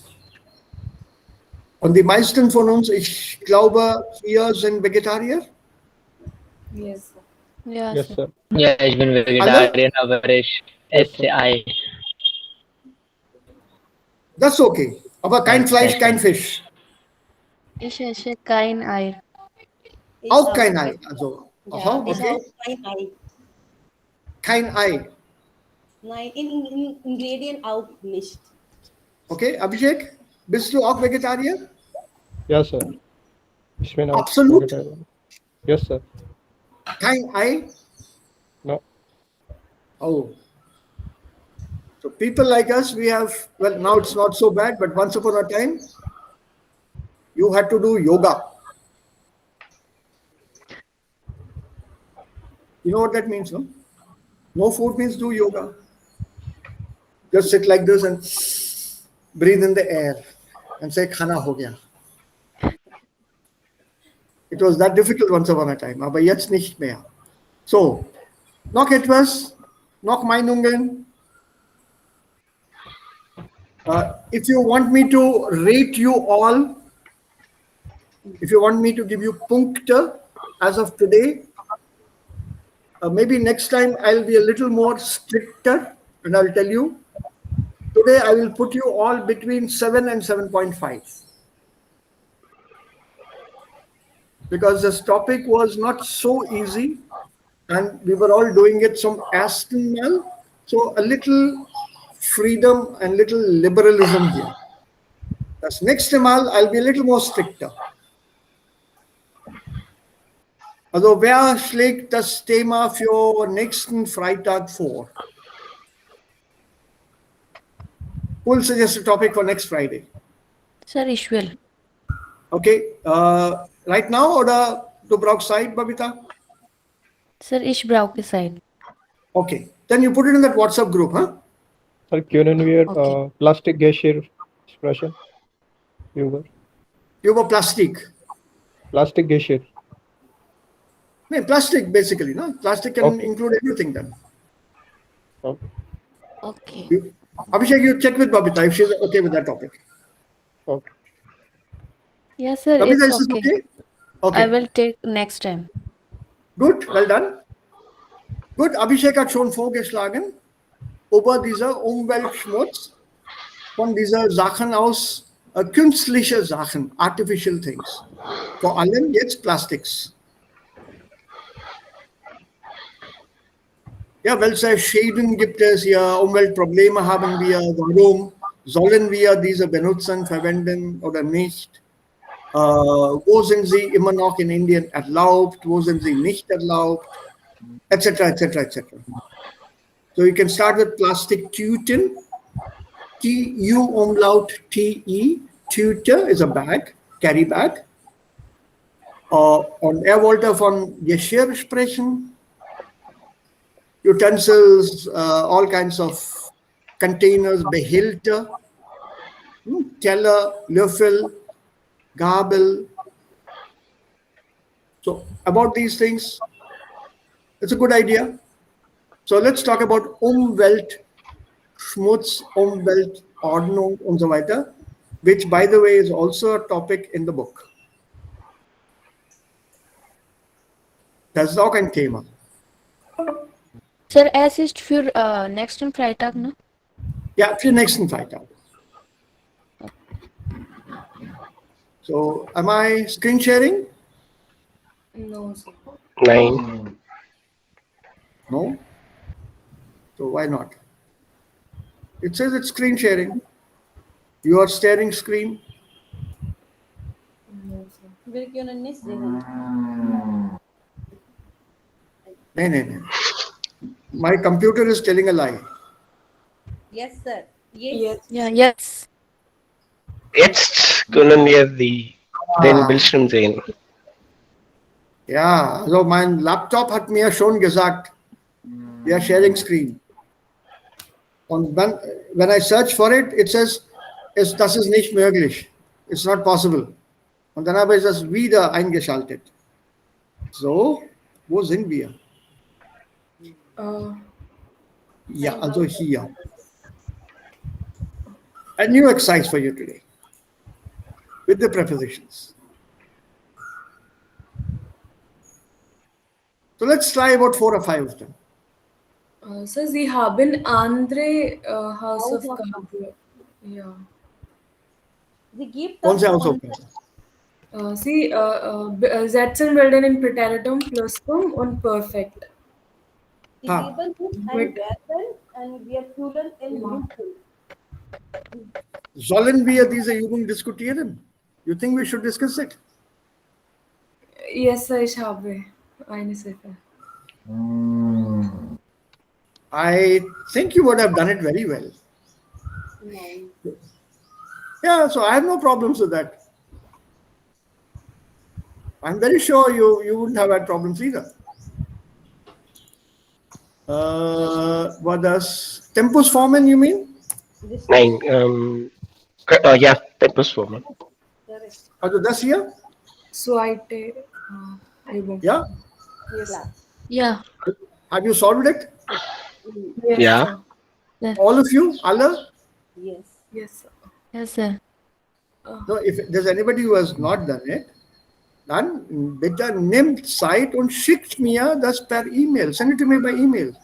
Und die meisten von uns, ich glaube, hier sind Vegetarier. Yes. Yeah, Yes, sir. sir. Yeah, ich bin vegetarian, aber ich esse Ei. Das ist okay. Aber kein Ja, Fleisch, sehr kein schön. Fisch. Ich esse kein Ei. Ich Auch kein Ei. Also, Ja, aha, ich okay. auch kein Ei. Kein Ei. Nein, in Ingredient auch nicht. Okay, Abhishek, bist du auch Vegetarier? Ja, sir. Ich bin auch Absolut. vegetarian. Yes, sir. Kein Ei? No. Oh. So people like us, we have, well, now it's not so bad, but once upon a time, you had to do yoga. You know what that means, no? No food means do yoga. Just sit like this and breathe in the air and say, "Khana ho gaya." It was that difficult once upon a time, aber jetzt nicht mehr. So, noch etwas, noch Meinungen. If you want me to rate you all, if you want me to give you Punkte as of today, maybe next time I'll be a little more stricter and I'll tell you. Today I will put you all between 7 and 7.5. Because this topic was not so easy and we were all doing it some Aston mal. So a little freedom and little liberalism here. Das nächste Mal I'll be a little more stricter. Also wer schlägt das Thema für nächsten Freitag vor? Who will suggest a topic for next Friday? Sir, ich will. Okay, right now oder du brauchst Zeit, Babita? Sir, ich brauche Zeit. Okay, then you put it in that WhatsApp group, huh? Sir, können wir Okay. Plastik Geschirr sprechen? Über Über Plastik. Plastik Geschirr. No, plastic basically, no? Plastic can Okay. include everything then. Okay. Okay. Abhishek, you check with Babita if she's okay with that topic. Okay. Yes, sir, Babita, it's is this okay. okay? Okay, I will take next time. good, well done. Gut, Abhishek hat schon vorgeschlagen, über dieser Umweltschmutz von dieser Sachen aus, künstliche Sachen, artificial things. Vor allem jetzt Plastics. Ja, welche Schäden gibt es hier, Umweltprobleme haben wir, warum sollen wir diese benutzen, verwenden oder nicht? Wo sind sie immer noch in Indien erlaubt, wo sind sie nicht erlaubt, etc., etc., etc. So you can start with plastic Tüten, T-U-Umlaut-T-E, Tüte is a bag, carry bag. Und er wollte von Geschirr sprechen. utensils, all kinds of containers, Behälter, Teller, Löffel, Gabel. So about these things, it's a good idea. So let's talk about Umwelt, Schmutz, Umwelt, Ordnung und so weiter, which by the way is also a topic in the book. Das ist auch ein Thema. Sir, es ist für nächsten Freitag, ne? Ja, für den nächsten Freitag. So, am I screen sharing? No, sir. 9. No. So why not? It says it's screen sharing. You are sharing screen. No, sir. Wir können nicht sehen. No. My computer is telling a lie. Yes, sir. Yes. Yes. Ja, yes. Jetzt können wir den Bildschirm sehen. Ja, also mein Laptop hat mir schon gesagt, we are sharing screen. Und when I search for it, it says, das ist nicht möglich. It's not possible. Und dann habe ich das wieder eingeschaltet. So, wo sind wir? Ja, also hier. A new exercise for you today with the prepositions. So let's try about 4 or 5 of them. So Sie haben andere Hausaufgaben. Ja. Sie gibt Kौन से das Hausaufgaben? Sie setzen bilden in Präteritum, Plusquam und Perfekt. Sie Ah. geben uns ein Verben und wir füllen in Lücken. Sollen wir diese Übung diskutieren? You think we should discuss it? Yes, sir, ich habe eine Sache. I think you would have done it very well. No. Yeah, so I have no problems with that. I'm very sure you wouldn't have had problems either. What does tempus formen you mean? 9. Yeah, Tempus Woman. Also das hier? Zweite Übung. Yeah? Yes. Ja. Have you solved it? Yes, Yeah. sir. All of you? Alle? Yes. Yes, sir. Yes, sir. No, if there's anybody who has not done it, dann bitte nimmt Zeit und schickt mir das per E-Mail. Send it to me by email.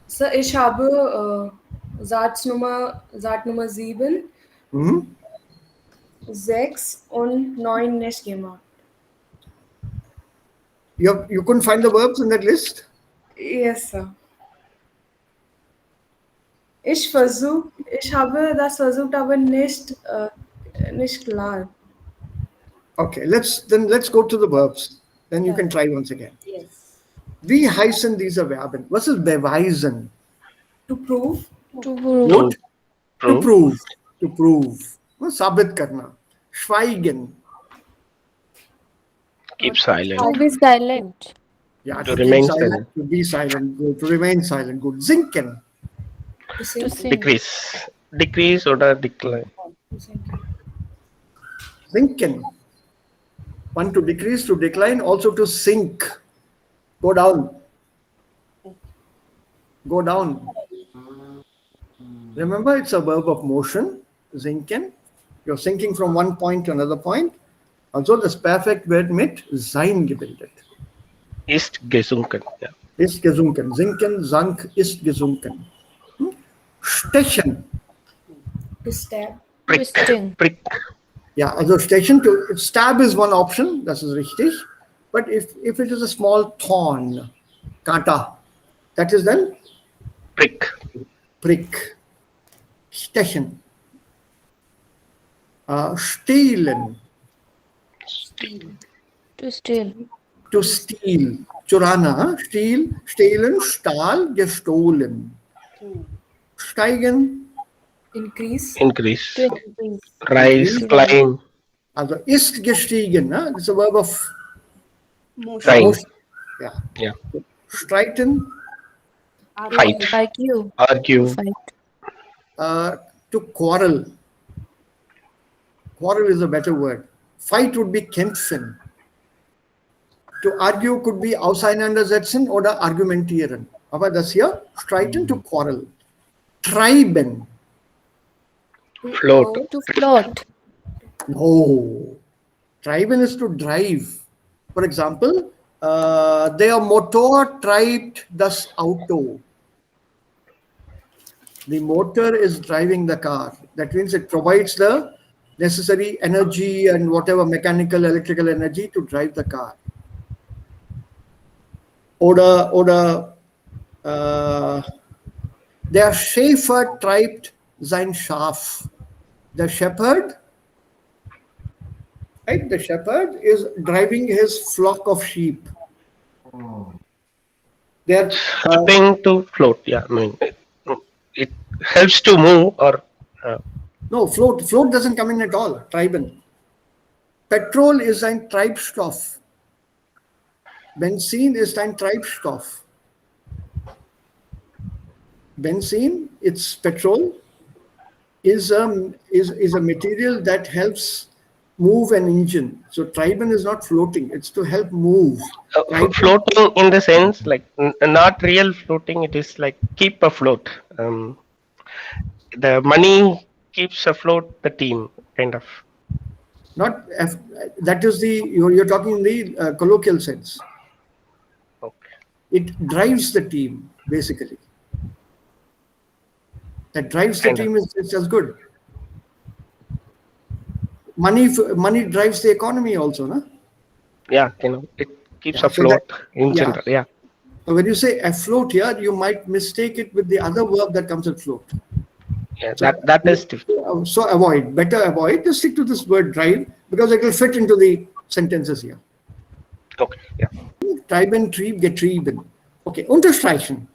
Sir, ich habe Satznummer 7, Mhm. 6 und 9 nicht gemacht. You couldn't find the verbs in that list? Yes, sir. Ich habe das versucht, aber nicht klar. Okay, let's go to the verbs. Then you can try once again. Yes. Wie heißen diese Verben? Was ist beweisen? To prove. To prove. What? To Prove. prove. To prove. साबित करना. Schweigen. Keep silent. To be silent. Yeah, To keep remain silent. silent. To be silent. Good. To remain silent. Good. Sinken. To To sing. sing. Decrease oder decline. To sing. Sinken. One to decrease, to decline, also to sink. Go down. Go down. Remember, it's a verb of motion. Sinken. You're sinking from one point to another point. Also, das Perfekt wird mit sein gebildet. Ist gesunken. Ja. Ist gesunken. Sinken, sank, ist gesunken. Stechen. To stab. Prick. Twisting. Prick. Ja, also stechen, stab is one option, das ist richtig. But if it is a small thorn, kata, that is then Prick. prick. Stechen. Stehlen. To steal. To steal. Churana. Steal, stehlen, stahl, gestohlen. Steigen. Increase. Increase. To increase. Rise. Climb. Also ist gestiegen. It's a verb of Motion. Trying. Yeah. Yeah. Straighten, Fight. Argue. Argue. Fight. uh, to quarrel. Quarrel is a better word. Fight would be kämpfen. To argue could be auseinandersetzen oder argumentieren. Aber das hier, streiten, to quarrel. Treiben. Float. To float. No. Treiben is to drive. For example, der Motor treibt das Auto. The motor is driving the car. That means it provides the necessary energy and whatever mechanical, electrical energy to drive the car. Oder der Schäfer treibt sein Schaf. The shepherd, right? The shepherd is driving his flock of sheep. They're Helping to float. Yeah. I mean, it helps to move or. no float. Float doesn't come in at all. Treiben. Petrol ist ein Treibstoff. Benzin ist ein Treibstoff. Benzene, it's petrol, is a material that helps move an engine. So treiben is not floating; it's to help move. Floating in the sense like not real floating. It is like keep afloat. The money keeps afloat the team, kind of. Not that is the you're talking in the colloquial sense. Okay. It drives the team basically. That drives the Kind of. team is just good. Money drives the economy also, no? Yeah, it keeps Yeah, so afloat that- in yeah. general. Yeah. So when you say afloat here, you might mistake it with the other verb that comes with float. Yeah. That is different. So better avoid. Just stick to this word drive because it will fit into the sentences here. Okay. Yeah. Treiben, trieb, getrieben. Okay, unterstreichen.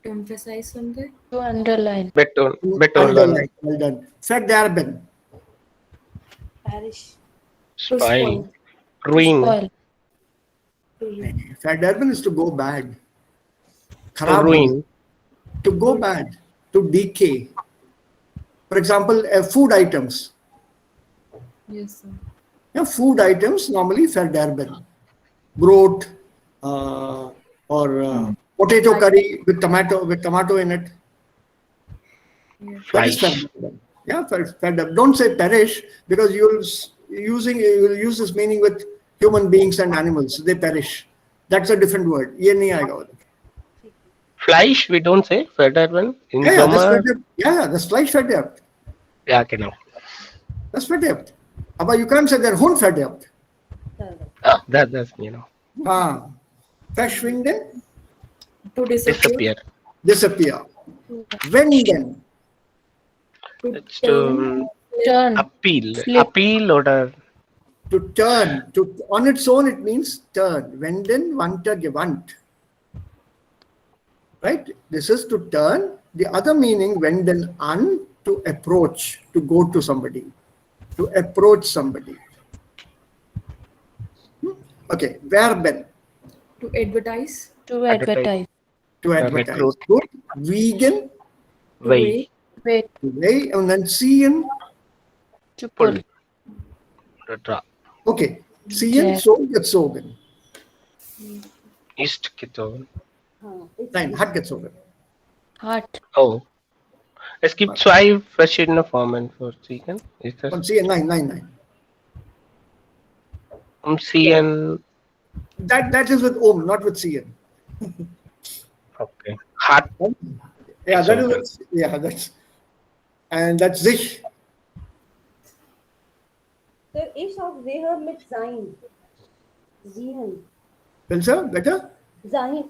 To emphasize something. To underline. Better. Underline. Well done. Verderben. Parish. To Spoil. spoil. Ruin. Spoil. Verderben is to go bad. To Kharab ruin. to go bad, to decay. For example, food items. Yes, sir. Yeah, food items normally verderben. Broth or potato curry with tomato in it. That is Fleisch. verderben. Yeah, verderben. Don't say perish because you will use this meaning with human beings and animals. They perish. That's a different word. Fleisch, we don't say verderben in Yeah, that's Sommer. verderben. Yeah, that's Fleisch verderbt. Yeah, genau. Das verderbt. Aber you can't say der Hund verderbt. That's Verschwinden, To disappear. disappear. disappear. Wenden, It's to Turn. appeal. Flip. Appeal or to turn. On its own, it means turn. Wenden, wandte, gewandt. Right? This is to turn. The other meaning, wenden an, to approach, to go to somebody, to approach somebody. Okay, verben, To advertise. To advertise. to advertise. recruit. Good. Vegan, To Way. weigh. Wait. to weigh, and then ziehen. To Pull. pull. To draw. Okay, ziehen, Jack. so gezogen. Ist gezogen. Nein, hat gezogen. Heart. Oh. Es gibt zwei verschiedene Formen für ziehen. Ist das? Und ziehen, nein. Ziehen. That is with not with ziehen. Okay. Hat. Yeah, that is that's sich. Der ist auch wer mit sein. Sehen. Wilson, better? Sein,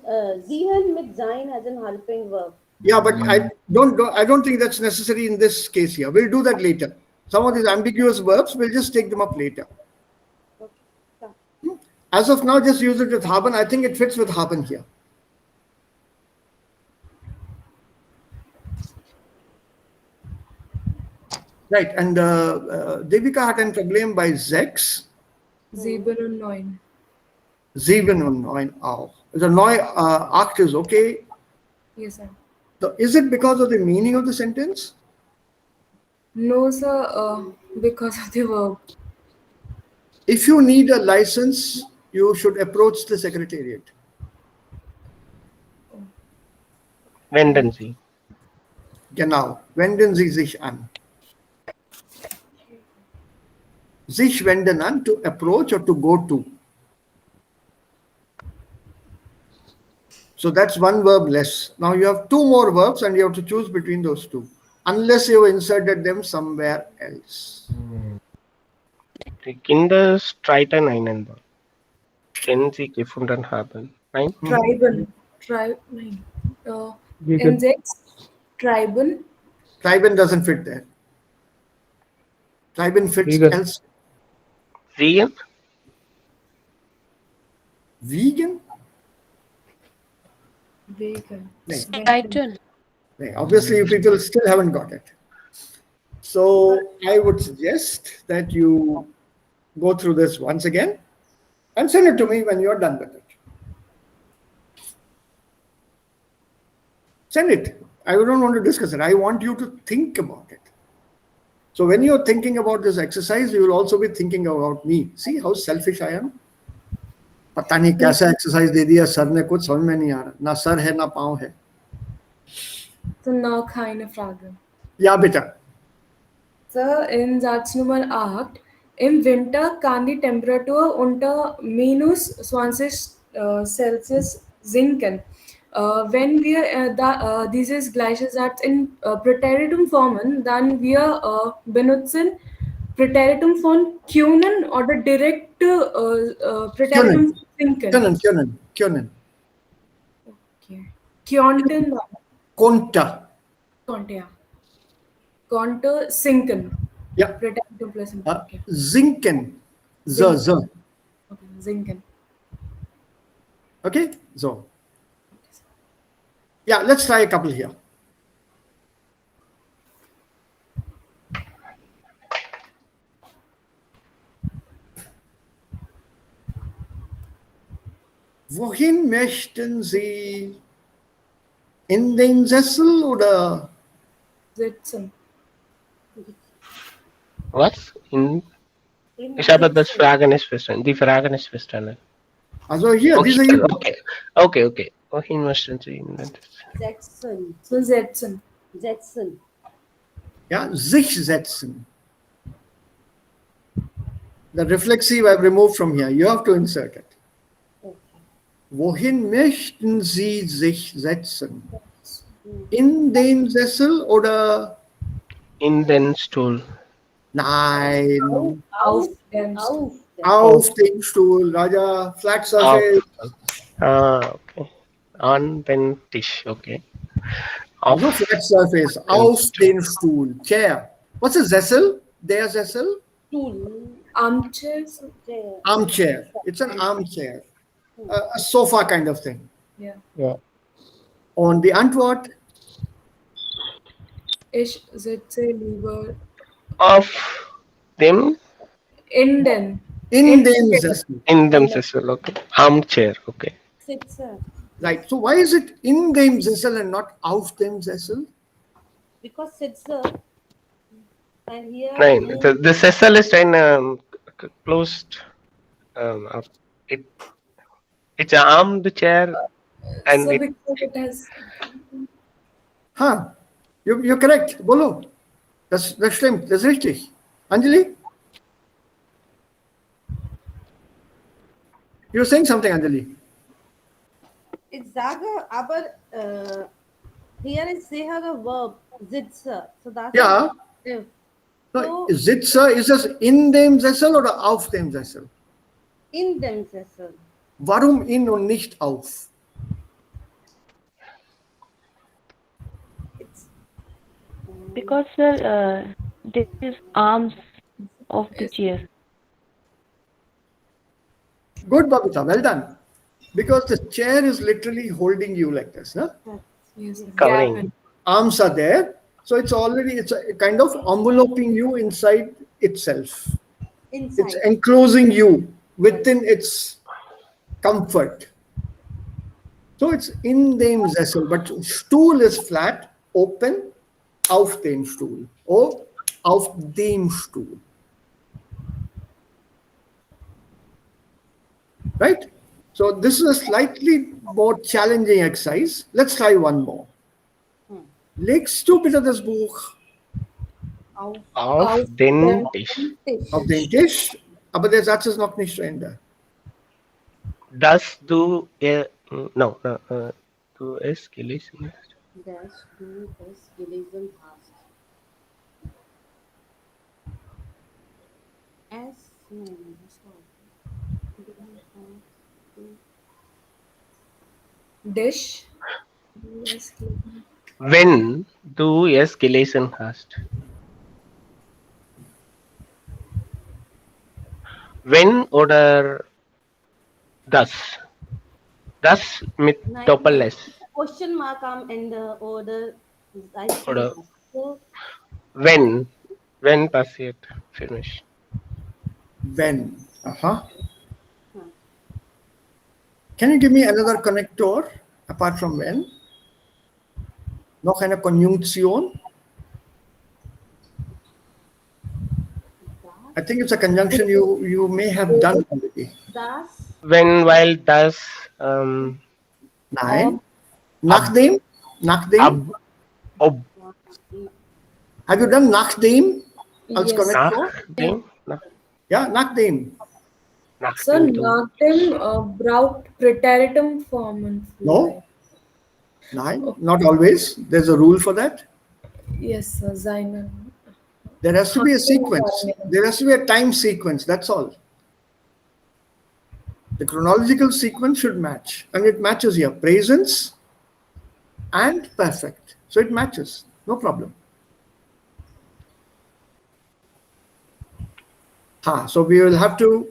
sehen mit sein as an helping verb. Yeah, but I don't think that's necessary in this case here. We'll do that later. Some of these ambiguous verbs, we'll just take them up later. As of now, just use it with haben. I think it fits with haben here. Right, and Devika hat ein Problem bei 6. 7 und 9. Sieben und neun auch. The neu acht is okay. Yes, sir. So is it because of the meaning of the sentence? No, sir, because of the verb. If you need a license, you should approach the secretariat. Wenden Sie. Genau. Wenden Sie sich an. Sich wenden an, to approach or to go to. So that's one verb less. Now you have two more verbs and you have to choose between those two, unless you inserted them somewhere else. Die Kinder streiten einander, wenn sie gefunden haben. Nein? Tribal. Nein. Vegan. In sechs, tribal. Treiben doesn't fit there. Treiben fits Vegan. else. Sehen? Vegan? Vegan. No. Title. No, obviously, you people still haven't got it. So I would suggest that you go through this once again and send it to me when you're done with it. Send it. I don't want to discuss it. I want you to think about it. So when you're thinking about this exercise, you will also be thinking about me. See how selfish I am? पता नहीं कैसा exercise दे दिया sir ने, कुछ समझ में नहीं आ रहा, ना सर है ना पाँव है. So now keine Frage. Ja, bitte. So in Satz Nummer 8, im Winter kann die Temperatur unter minus 20 Celsius sinken. Wenn wir dieses gleiche Satz in Präteritum formen, dann wir benutzen Präteritum von können oder direkt Präteritum sinken. Können. Okay. Könnten. Konnte. Konnte, ja. Konnte sinken. Ja. Präteritum plus sinken. Okay. Sinken. So. Okay. Sinken. Okay, so. Yeah, let's try a couple here. Wohin möchten Sie? In den Sessel oder? Sitzen. Was? Ich habe das Frage nicht verstanden. Die Frage nicht verstanden. Also hier, diese hier. Okay. Wohin möchten Sie? Setzen. So setzen. Setzen. Ja, sich setzen. The reflexive I've removed from here. You have to insert it. Wohin möchten Sie sich setzen? In den Sessel oder? In den Stuhl. Nein. Auf den Auf den Stuhl. Raja, flat surface. Okay. An den Tisch, okay. Auf Also flat surface. Auf den Stuhl. Chair. What's a Sessel? Der Sessel? Stuhl. Armchair. Chair. Armchair. It's an armchair. A sofa kind of thing. Yeah. Yeah. Und die Antwort? Ich sitze lieber auf dem in den. In dem Sessel. in dem Sessel, okay. Armchair, okay. Sitze. Right. So why is it in dem Sessel and not auf dem Sessel? Because Sitze. And here. Nein, the Sessel is ein closed. It's an armed chair, and So it, because it has Huh. You're correct. Bolo. Das stimmt. Das ist richtig. Anjali? You're saying something, Anjali. Ich sage, aber here is they have a verb, Sitze. So that's Ja. if. No, Sitze, ist es in dem Sessel oder auf dem Sessel? In dem Sessel. Warum in und nicht auf? Because sir, this is arms of the chair. Good, Babita. Well done. Because the chair is literally holding you like this. Huh? yes, Covering. gap. Arms are there. So it's a kind of enveloping you inside itself. Inside. It's enclosing you within its comfort. So it's in dem Sessel, but Stuhl is flat, open, auf den Stuhl or auf dem Stuhl. Right? So this is a slightly more challenging exercise. Let's try one more. Legst du bitte das Buch Auf Auf den Tisch. Tisch. auf den Tisch? Aber der Satz ist noch nicht zu Ende. Dass du du es gelesen hast. Dass du es gelesen hast. Das war. Dish. Wenn du es gelesen hast. Wenn oder das. Das mit Nein, Doppel-S. Question mark am Ende oder Oder so, wenn passiert für mich. When. Aha. Can you give me another connector apart from when? Noch eine Konjunktion? I think it's a conjunction you may have done already. das Wenn, weil, das, Nein. Nachdem? Nachdem? ob, Have you done nachdem als Yes. connector? nachdem, Ja, nachdem. Sir, nachdem du. nachdem braucht Präteritum formen. No? Nein, not always. There's a rule for that. Yes, sir. Seinen. There has to be a sequence. There has to be a time sequence. That's all. The chronological sequence should match. And it matches here. Presence and perfect. So it matches. No problem. So we will have to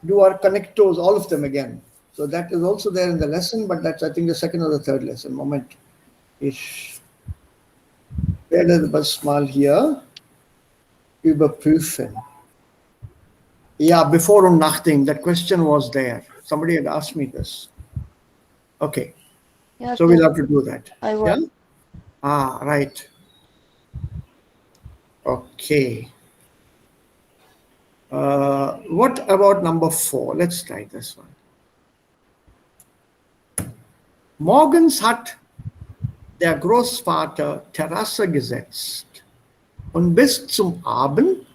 do our connectors, all of them again. So that is also there in the lesson, but that's, I think, the second or the third lesson. Moment. Ich werde das mal hier überprüfen. Yeah, before und nachdem, that question was there. Somebody had asked me this. Okay, Yeah, so we'll have to do that. I Yeah? was. Right. Okay. What about number 4? Let's try this one. Morgens hat der Großvater Terrasse gesetzt und bis zum Abend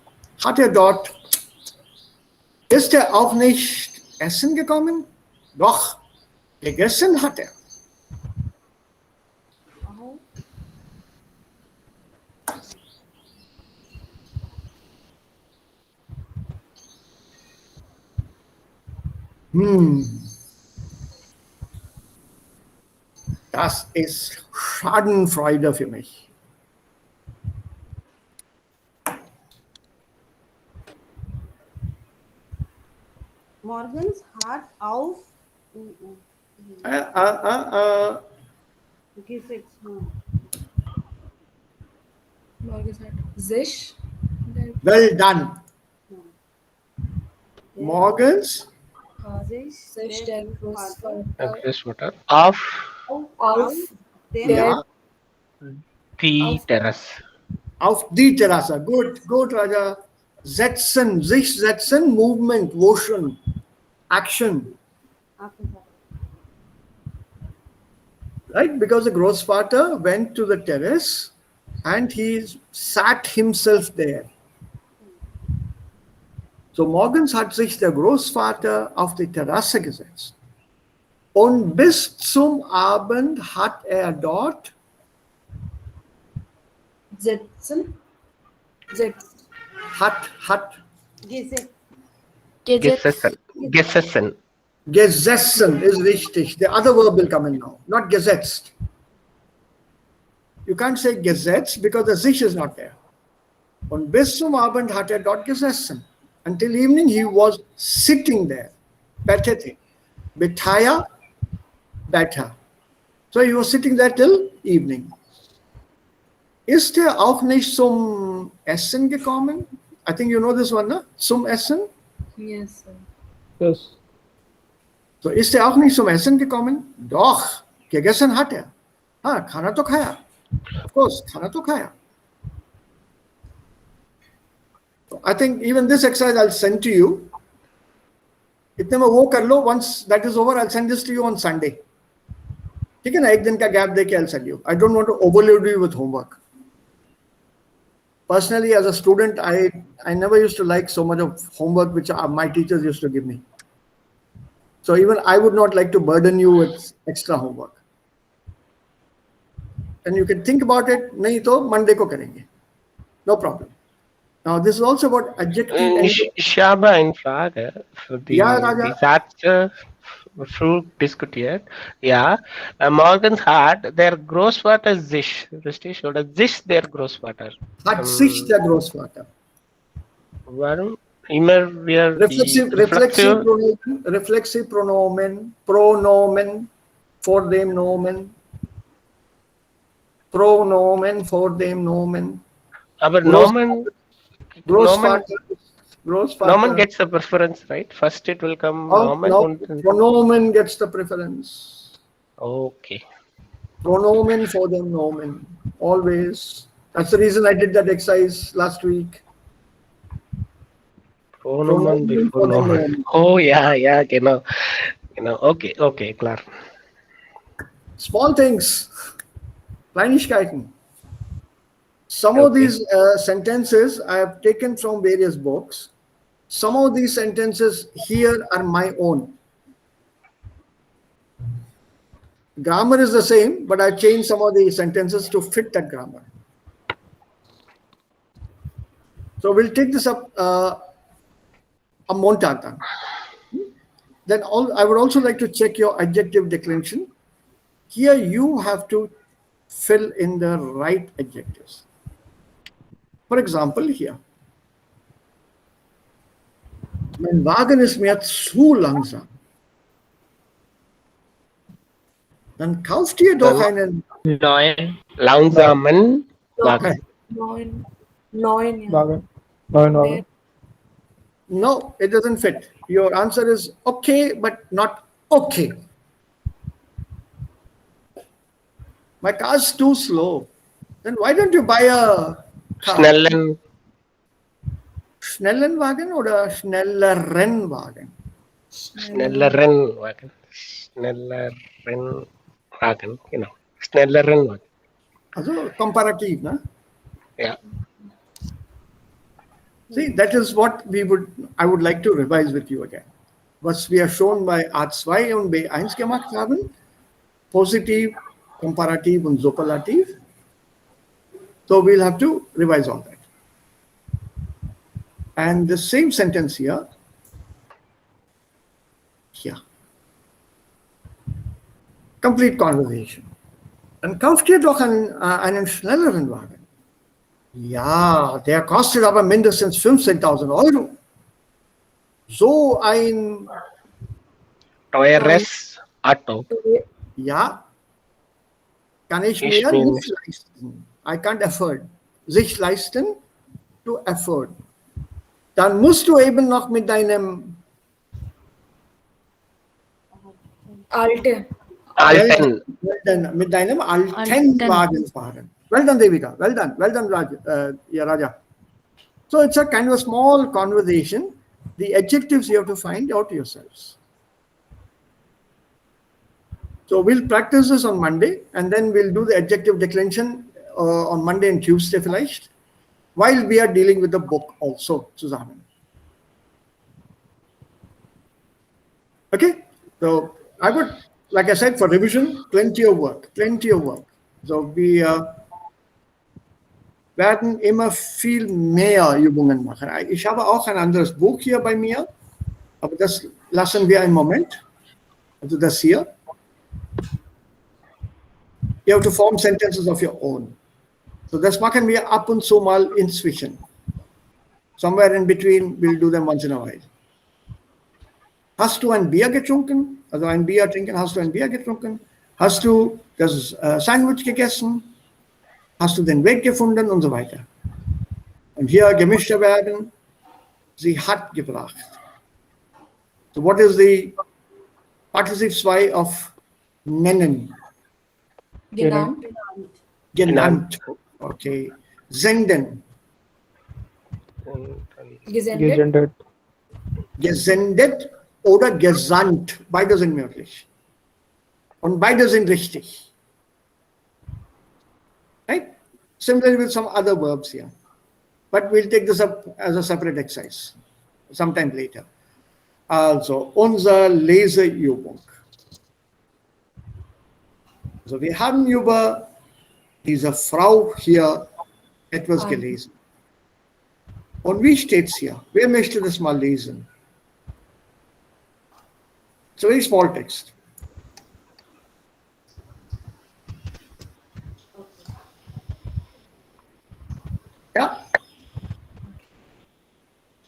hat er dort, ist er auch nicht essen gekommen? Doch, gegessen hat er. Das ist Schadenfreude für mich. Morgens hat auf gesetzt. Sich. Well done. Morgens Sich der Großvater Großvater auf auf ja, die Terrasse. auf die Terrasse. Good, good, Raja. Setzen, sich setzen, movement, motion, action. Right? Because the Großvater went to the terrace and he sat himself there. So morgens hat sich der Großvater auf die Terrasse gesetzt. Und bis zum Abend hat er dort sitzen. Gesetzt. Gesessen. gesessen ist richtig. The other verb will come in now, not gesetzt. You can't say gesetzt because the sich is not there. Und bis zum Abend hat er dort gesessen. Until evening he was sitting there. Betete. Betaya, beta. So he was sitting there till evening. Ist er auch nicht zum Essen gekommen? I think you know this one, no? Zum Essen? Yes, sir. Yes. So ist er auch nicht zum Essen gekommen? Doch, gegessen hat er. Khana to khaya. Of course, khana to khaya. So I think even this exercise I'll send to you. इतने में वो कर लो. Once that is over, I'll send this to you on Sunday. ठीक है ना? एक दिन का gap दे के I'll send you. I don't want to overload you with homework. Personally, as a student, I never used to like so much of homework which my teachers used to give me. So even I would not like to burden you with extra homework. And you can think about it. नहीं तो Monday को करेंगे. No problem. Now this is also about adjective. Ich habe eine Frage für die, Ja, Raja. die Satz früh diskutiert. Ja, morgens hat der Großvater sich, richtig? Oder sich der Großvater? Hat sich der Großvater. Warum immer wir reflexive pronomen, pronomen, for them nomen, pronomen, for them nomen. Aber Nomen gets the preference, right? First it will come Nomen. No, pronomen gets the preference. Okay. Pronomen for them nomen. Always. That's the reason I did that exercise last week. Pronomen before Nomen. Oh yeah, genau. Okay, klar. Small things. Kleinigkeiten. Some of these sentences I have taken from various books. Some of these sentences here are my own. Grammar is the same, but I changed some of the sentences to fit that grammar. So we'll take this up a montag. Then I would also like to check your adjective declension. Here you have to fill in the right adjectives. For example, here. Mein Wagen ist mir zu langsam. Dann kauft ihr doch einen langsamen Wagen. Neun. Wagen. No, it doesn't fit. Your answer is okay, but not okay. My car's too slow. Then why don't you buy a car? Schnellenwagen oder Schnellerenwagen? Schnellerenwagen, genau. Schnellerenwagen. Also comparative, ne? Yeah. See, that is what I would like to revise with you again. Was wir schon bei A2 und B1 gemacht haben, Positiv, Komparativ und Superlativ. So we'll have to revise all that. And the same sentence here. Complete conversation. Dann kauft ihr doch einen schnelleren Wagen. Ja, der kostet aber mindestens 15.000 Euro. So ein teures Auto. Ja, kann ich mir nicht leisten. I can't afford. Sich leisten, to afford. Dann musst du eben noch mit deinem Alten. Mit deinem alten Wagen fahren. Well done, Devika. Well done, Raja. So it's a kind of a small conversation. The adjectives you have to find out yourselves. So we'll practice this on Monday, and then we'll do the adjective declension on Monday and Tuesday vielleicht, while we are dealing with the book also, Susanne. Okay, so I would, like I said, for revision, plenty of work. So wir werden immer viel mehr Übungen machen. Ich habe auch ein anderes Buch hier bei mir, aber das lassen wir einen Moment. Also das hier. You have to form sentences of your own. So das machen wir ab und zu mal inzwischen. Somewhere in between, we'll do them once in a while. Hast du ein Bier getrunken? Also ein Bier trinken, hast du ein Bier getrunken? Hast du das Sandwich gegessen? Hast du den Weg gefunden? Und so weiter. Und hier gemischte werden, sie hat gebracht. So what is the Participium zwei of nennen. Genannt. Genannt. Okay. Senden. Und dann Gesendet. Gesendet. Gesendet oder gesandt. Beide sind möglich. Und beide sind richtig. Right? Similarly with some other verbs here. But we'll take this up as a separate exercise sometime later. Also, unser Leseübung. Also, wir haben über diese Frau hier etwas gelesen. Und wie steht es hier? Wer möchte das mal lesen? It's a very small text. Yeah?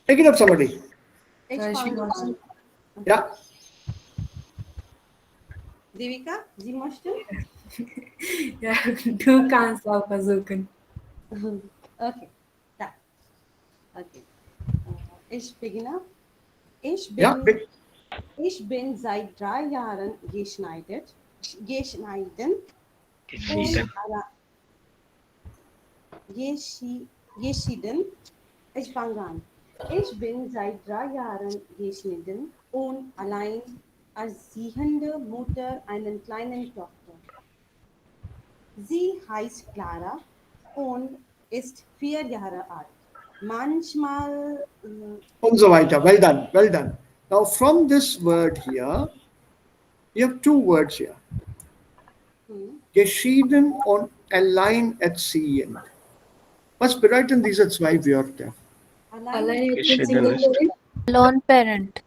Take it up, somebody. Yeah? Devika, Sie möchten? Ja, du kannst auch versuchen. Okay, da. Okay. Ich beginne. Ja, bitte. Ich bin seit 3 Jahren geschieden. Geschieden. Ich fange an. Ich bin seit 3 Jahren geschieden und allein erziehende Mutter einer kleinen Tochter. Sie heißt Clara und ist 4 Jahre alt. Manchmal Und so weiter. Well done, well done. Now from this word here, you have two words here. Geschieden und alleinerziehend. Was bedeuten diese zwei Wörter? Alleinerziehend, single Geschieden parent. Lone parent.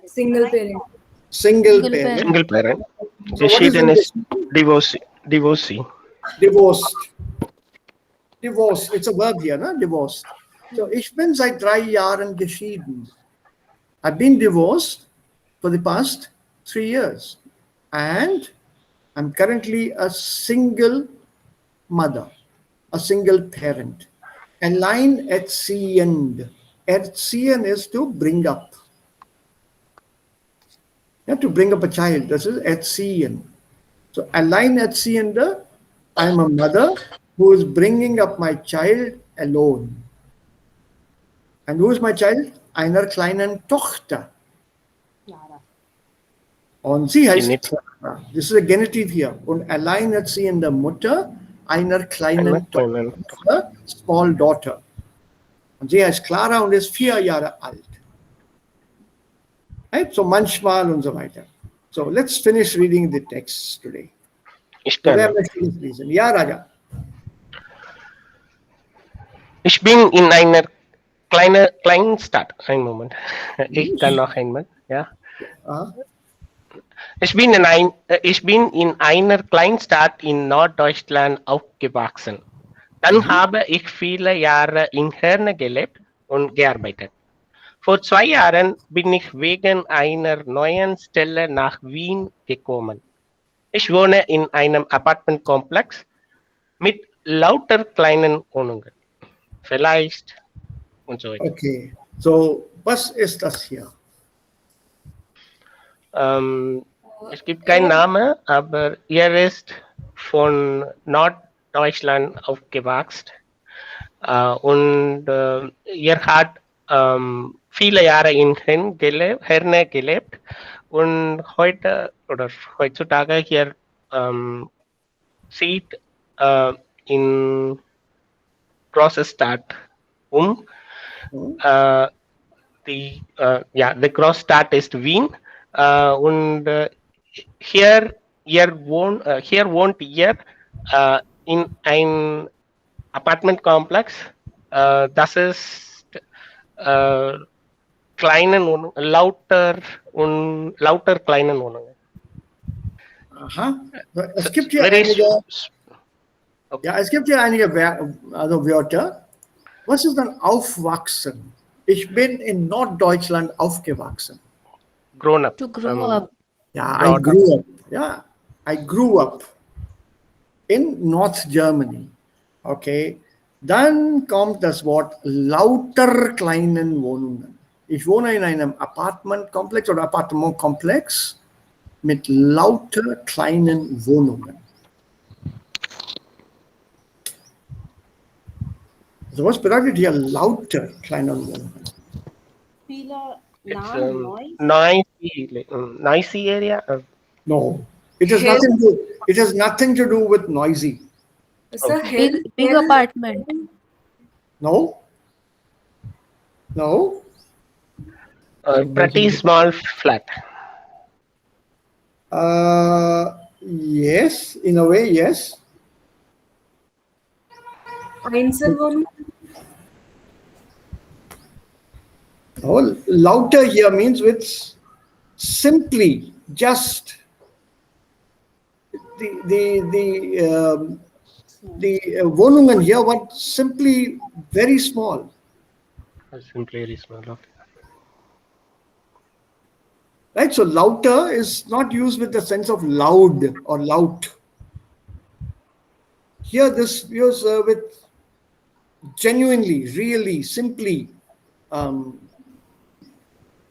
Single parent. Single Single parent. Single parent. So what is Geschieden it? ist divorcee. Divorced. Divorced. It's a verb here, no? Divorced. So ich bin seit 3 Jahren geschieden. I've been divorced for the past 3 years. And I'm currently a single mother, a single parent. Alleinerziehend. Erziehen is to bring up. You have to bring up a child. This is erziehen. So alleinerziehende, I'm a mother who is bringing up my child alone. And who is my child? Einer kleinen Tochter. Clara. Und sie heißt Genitiv. Clara. This is a genitive here. Und alleinerziehende Mutter einer kleinen Tochter, small daughter. Und sie heißt Clara und ist 4 Jahre alt. Right? So manchmal und so weiter. So let's finish reading the texts today. Ich So wer kann. möchte das lesen? Ja, Raja. Ich bin in einer kleinen Stadt. Einen Moment. Ich kann noch einmal. Ja. Ah, Ich bin in einer Kleinstadt in Norddeutschland aufgewachsen. Dann habe ich viele Jahre in Herne gelebt und gearbeitet. Vor 2 Jahren bin ich wegen einer neuen Stelle nach Wien gekommen. Ich wohne in einem Apartmentkomplex mit lauter kleinen Wohnungen. Vielleicht und so weiter. okay. So, was ist das hier? Es gibt keinen Namen, aber er ist von Norddeutschland aufgewachsen und er hat viele Jahre in Herne gelebt und heutzutage hier zieht in große Stadt um. Die Großstadt ist Wien und hier wohnt ihr in ein Apartmentkomplex. Das ist lauter kleinen Wohnungen. Aha. Es gibt hier Very einige, okay. ja, es gibt hier einige Wörter. Was ist dann aufwachsen? Ich bin in Norddeutschland aufgewachsen. Grown up. To grow up. Ja, Brought I grew up. Ja, I grew up in North Germany. Okay. Dann kommt das Wort lauter kleinen Wohnungen. Ich wohne in einem Apartmentkomplex oder Appartementkomplex mit lauter kleinen Wohnungen. Also was bedeutet hier lauter kleinen Wohnungen? Viele It's laut noise. noisy area. No, it has nothing to. It has nothing to do with noisy. It's a Big apartment. No, no. Pretty small flat. Yes, in a way, yes. Einzelwohnung. Oh, lauter here means with simply just the Wohnungen here were simply very small. Simply very small. Okay. Right? So lauter is not used with the sense of loud or loud. Here this used with genuinely, really, simply,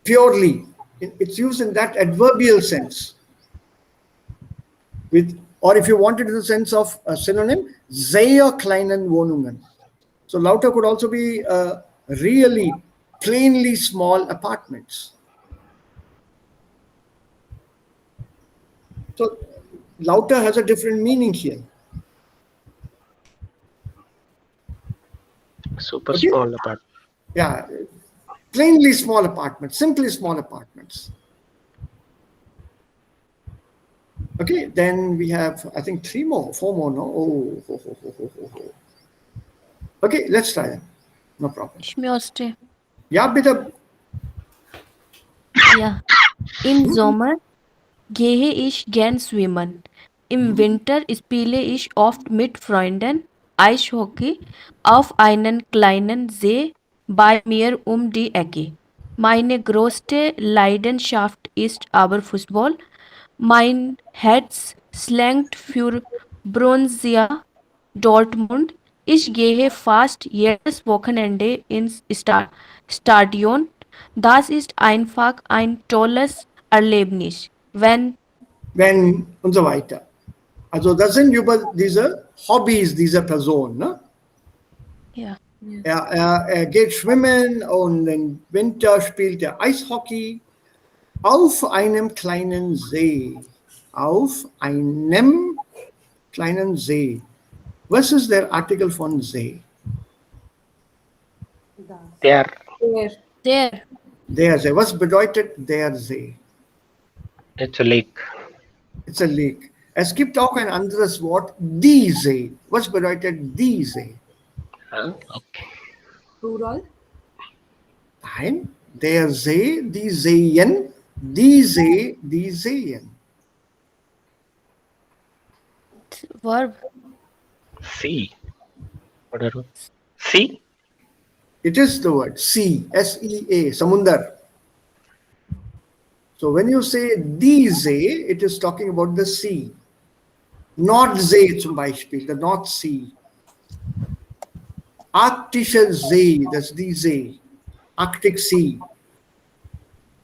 purely. It's used in that adverbial sense. With, or if you want it in the sense of a synonym, sehr kleinen Wohnungen. So lauter could also be really plainly small apartments. So lauter has a different meaning here. Super Okay. small apartment. Yeah, plainly small apartments, simply small apartments. Okay, then we have, I think, four more, no? Oh. Okay, let's try them. No problem. Ich möchte. Ja, bitte. Ja. Im Sommer gehe ich gern schwimmen. Im Winter spiele ich oft mit Freunden Eishockey auf einen kleinen See bei mir um die Ecke. Meine größte Leidenschaft ist aber Fußball. Mein Herz schlägt für Borussia Dortmund. Ich gehe fast jedes Wochenende ins Stadion. Das ist einfach ein tolles Erlebnis, wenn Und so weiter. Also das sind über diese Hobbys dieser Person. Ne? ja, Er geht schwimmen und im Winter spielt er Eishockey auf einem kleinen See. Auf einem kleinen See. Was ist der Artikel von See? Der Der See. Was bedeutet der See? it's a lake. It's a lake. Es gibt auch ein anderes Wort, die See. Was bedeutet die See? Okay. Plural. Nein, der See, die Seen, die See, die Seen. Verb. Sea. What are sea? It is the word sea, S-E-A, Samundar. So when you say die See, it is talking about the sea. Nordsee zum Beispiel, the North Sea. Arktische See, that's die See, Arctic Sea.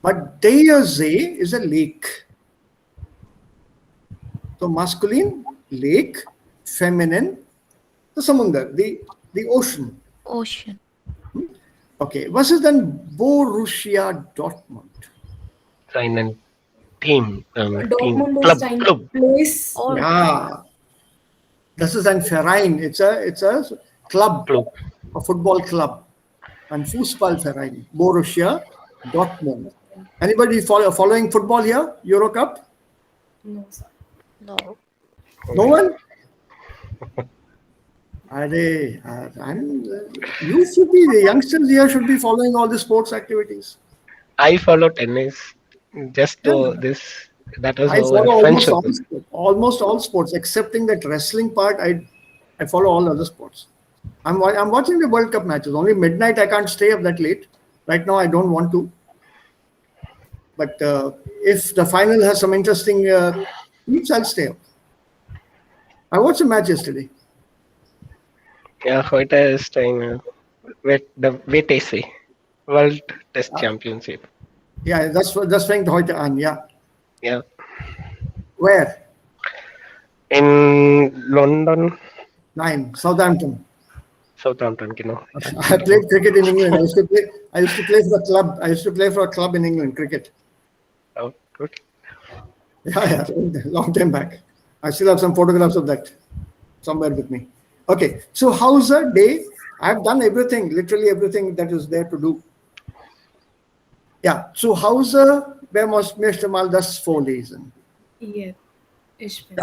But der See is a lake. So masculine, lake, feminine, the Samundar, the ocean. Ocean. Okay, was ist denn Borussia Dortmund? Seinen Team. Dortmund Club. ist ein Club. place. Or Ja, das ist ein Verein. It's a club, Club. a football club, ein Fußballverein. Borussia Dortmund. Anybody following football here? Euro Cup? No, sir. no. No one? You should be, the youngsters here should be following all the sports activities. I follow tennis. Just to Yeah. this. That was I our follow friendship. almost all sports, excepting that wrestling part. I follow all other sports. I'm watching the World Cup matches. Only midnight I can't stay up that late. Right now I don't want to. But if the final has some interesting clips, I'll stay up. I watched a match yesterday. Ja, heute ist ein the WTC, World Test Championship. Ja, das fängt heute an, ja. Ja. Where? In London, 9. Southampton. Southampton, genau. Ja, I played cricket in England. I used to play for a club. I used to play for a club in England, cricket. oh, good. Yeah, long time back. I still have some photographs of that somewhere with me. Okay, so how's a day? I've done everything, literally everything that is there to do. Ja, zu Hause, wer möchte mal das vorlesen? Ja, ich bin.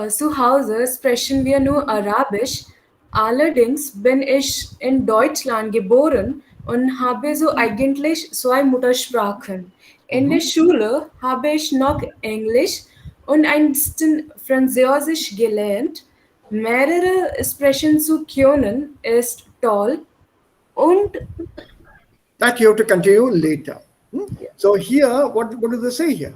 Zu Hause sprechen wir nur Arabisch. Allerdings bin ich in Deutschland geboren und habe so eigentlich zwei Muttersprachen. In der Schule habe ich noch Englisch und ein bisschen Französisch gelernt. Mehrere Sprechen zu können ist toll und That you have to continue later. So here, what do they say here?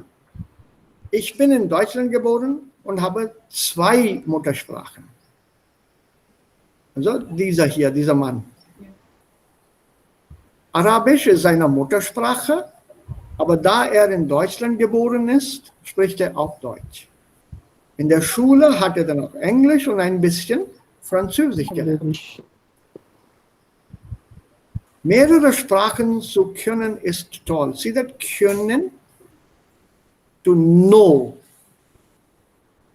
Ich bin in Deutschland geboren und habe 2 Muttersprachen. Also dieser Mann. Arabisch ist seine Muttersprache, aber da er in Deutschland geboren ist, spricht er auch Deutsch. In der Schule hat er dann auch Englisch und ein bisschen Französisch gelernt. Mehrere Sprachen zu können ist toll. See that können, to know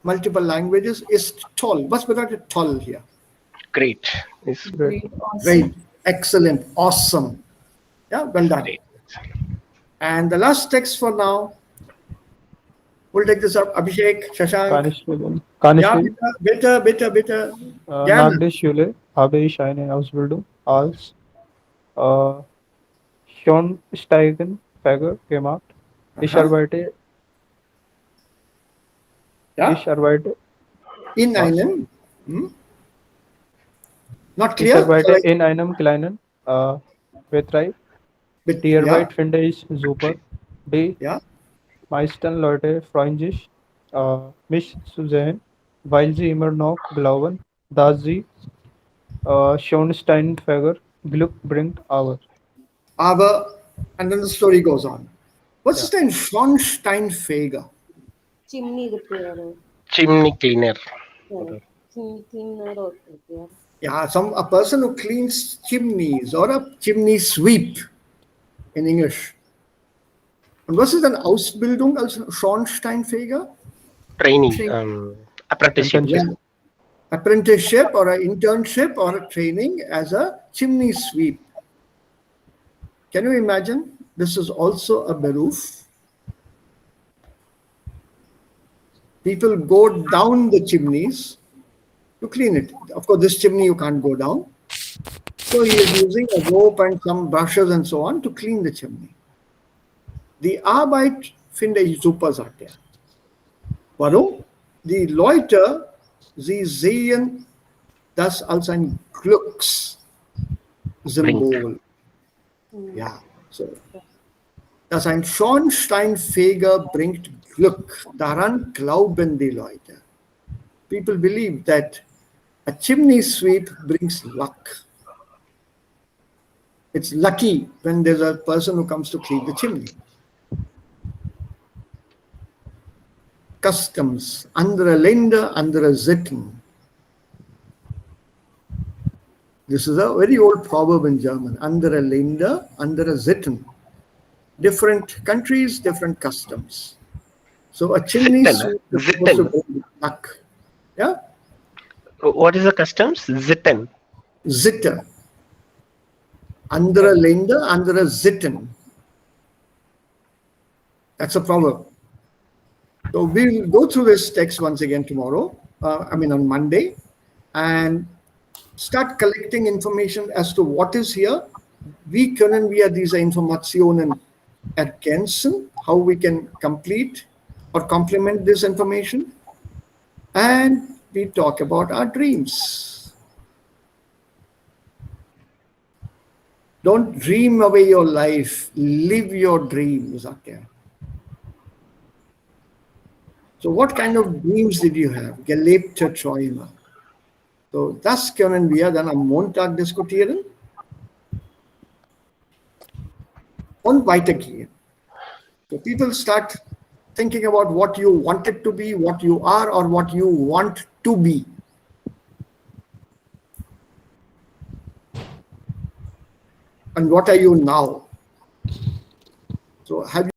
multiple languages ist toll. Was bedeutet toll hier? Great. It's great, awesome. Great, excellent, awesome. Yeah, well done. great. And the last text for now, we'll take this up. Abhishek, Shashank. Ja, bitte. Nach der Schule habe ich eine Ausbildung als Schornsteinfeger gemacht. Ich arbeite in einem, not ich clear? arbeite Sorry. in einem kleinen Betrieb. Die Arbeit finde ich super. Die Ja. meisten Leute freuen sich, mich zu sehen, weil sie immer noch glauben, dass sie Schornsteinfeger Glück bringt. Aber And then the story goes on. Was ist ein Schornsteinfeger? Chimney repairer. Chimney cleaner. Chimney cleaner or repair. Yeah, a person who cleans chimneys or a chimney sweep in English. Und was ist eine Ausbildung als Schornsteinfeger? Training. Apprenticeship. Yeah. Apprenticeship or an internship or a training as a chimney sweep. Can you imagine? This is also a beruf. People go down the chimneys to clean it. Of course, this chimney you can't go down. So he is using a rope and some brushes and so on to clean the chimney. Die Arbeit finde ich super, sagt er. Warum? Die Leute, sie sehen das als ein Glückssymbol. Ja, so. Dass ein Schornsteinfeger bringt Glück. Daran glauben die Leute. People believe that a chimney sweep brings luck. It's lucky when there's a person who comes to clean the chimney. Customs, andere Länder, andere Sitten. This is a very old proverb in German. Andere Länder, andere Sitten. Different countries, different customs. So a chimney sweep is supposed to bring luck. Yeah? What is the customs? Sitten. Sitte. Andere Länder, andere Sitten. That's a proverb. So we'll go through this text once again tomorrow, on Monday, and start collecting information as to what is here. Wie können wir diese Informationen ergänzen, how we can complete or complement this information, and we talk about our dreams. Don't dream away your life, live your dreams out there. So what kind of dreams did you have? Gelebte Träume. So das können wir dann am Montag diskutieren und weitergehen. So people start thinking about what you wanted to be, what you are, or what you want to be. And what are you now? So have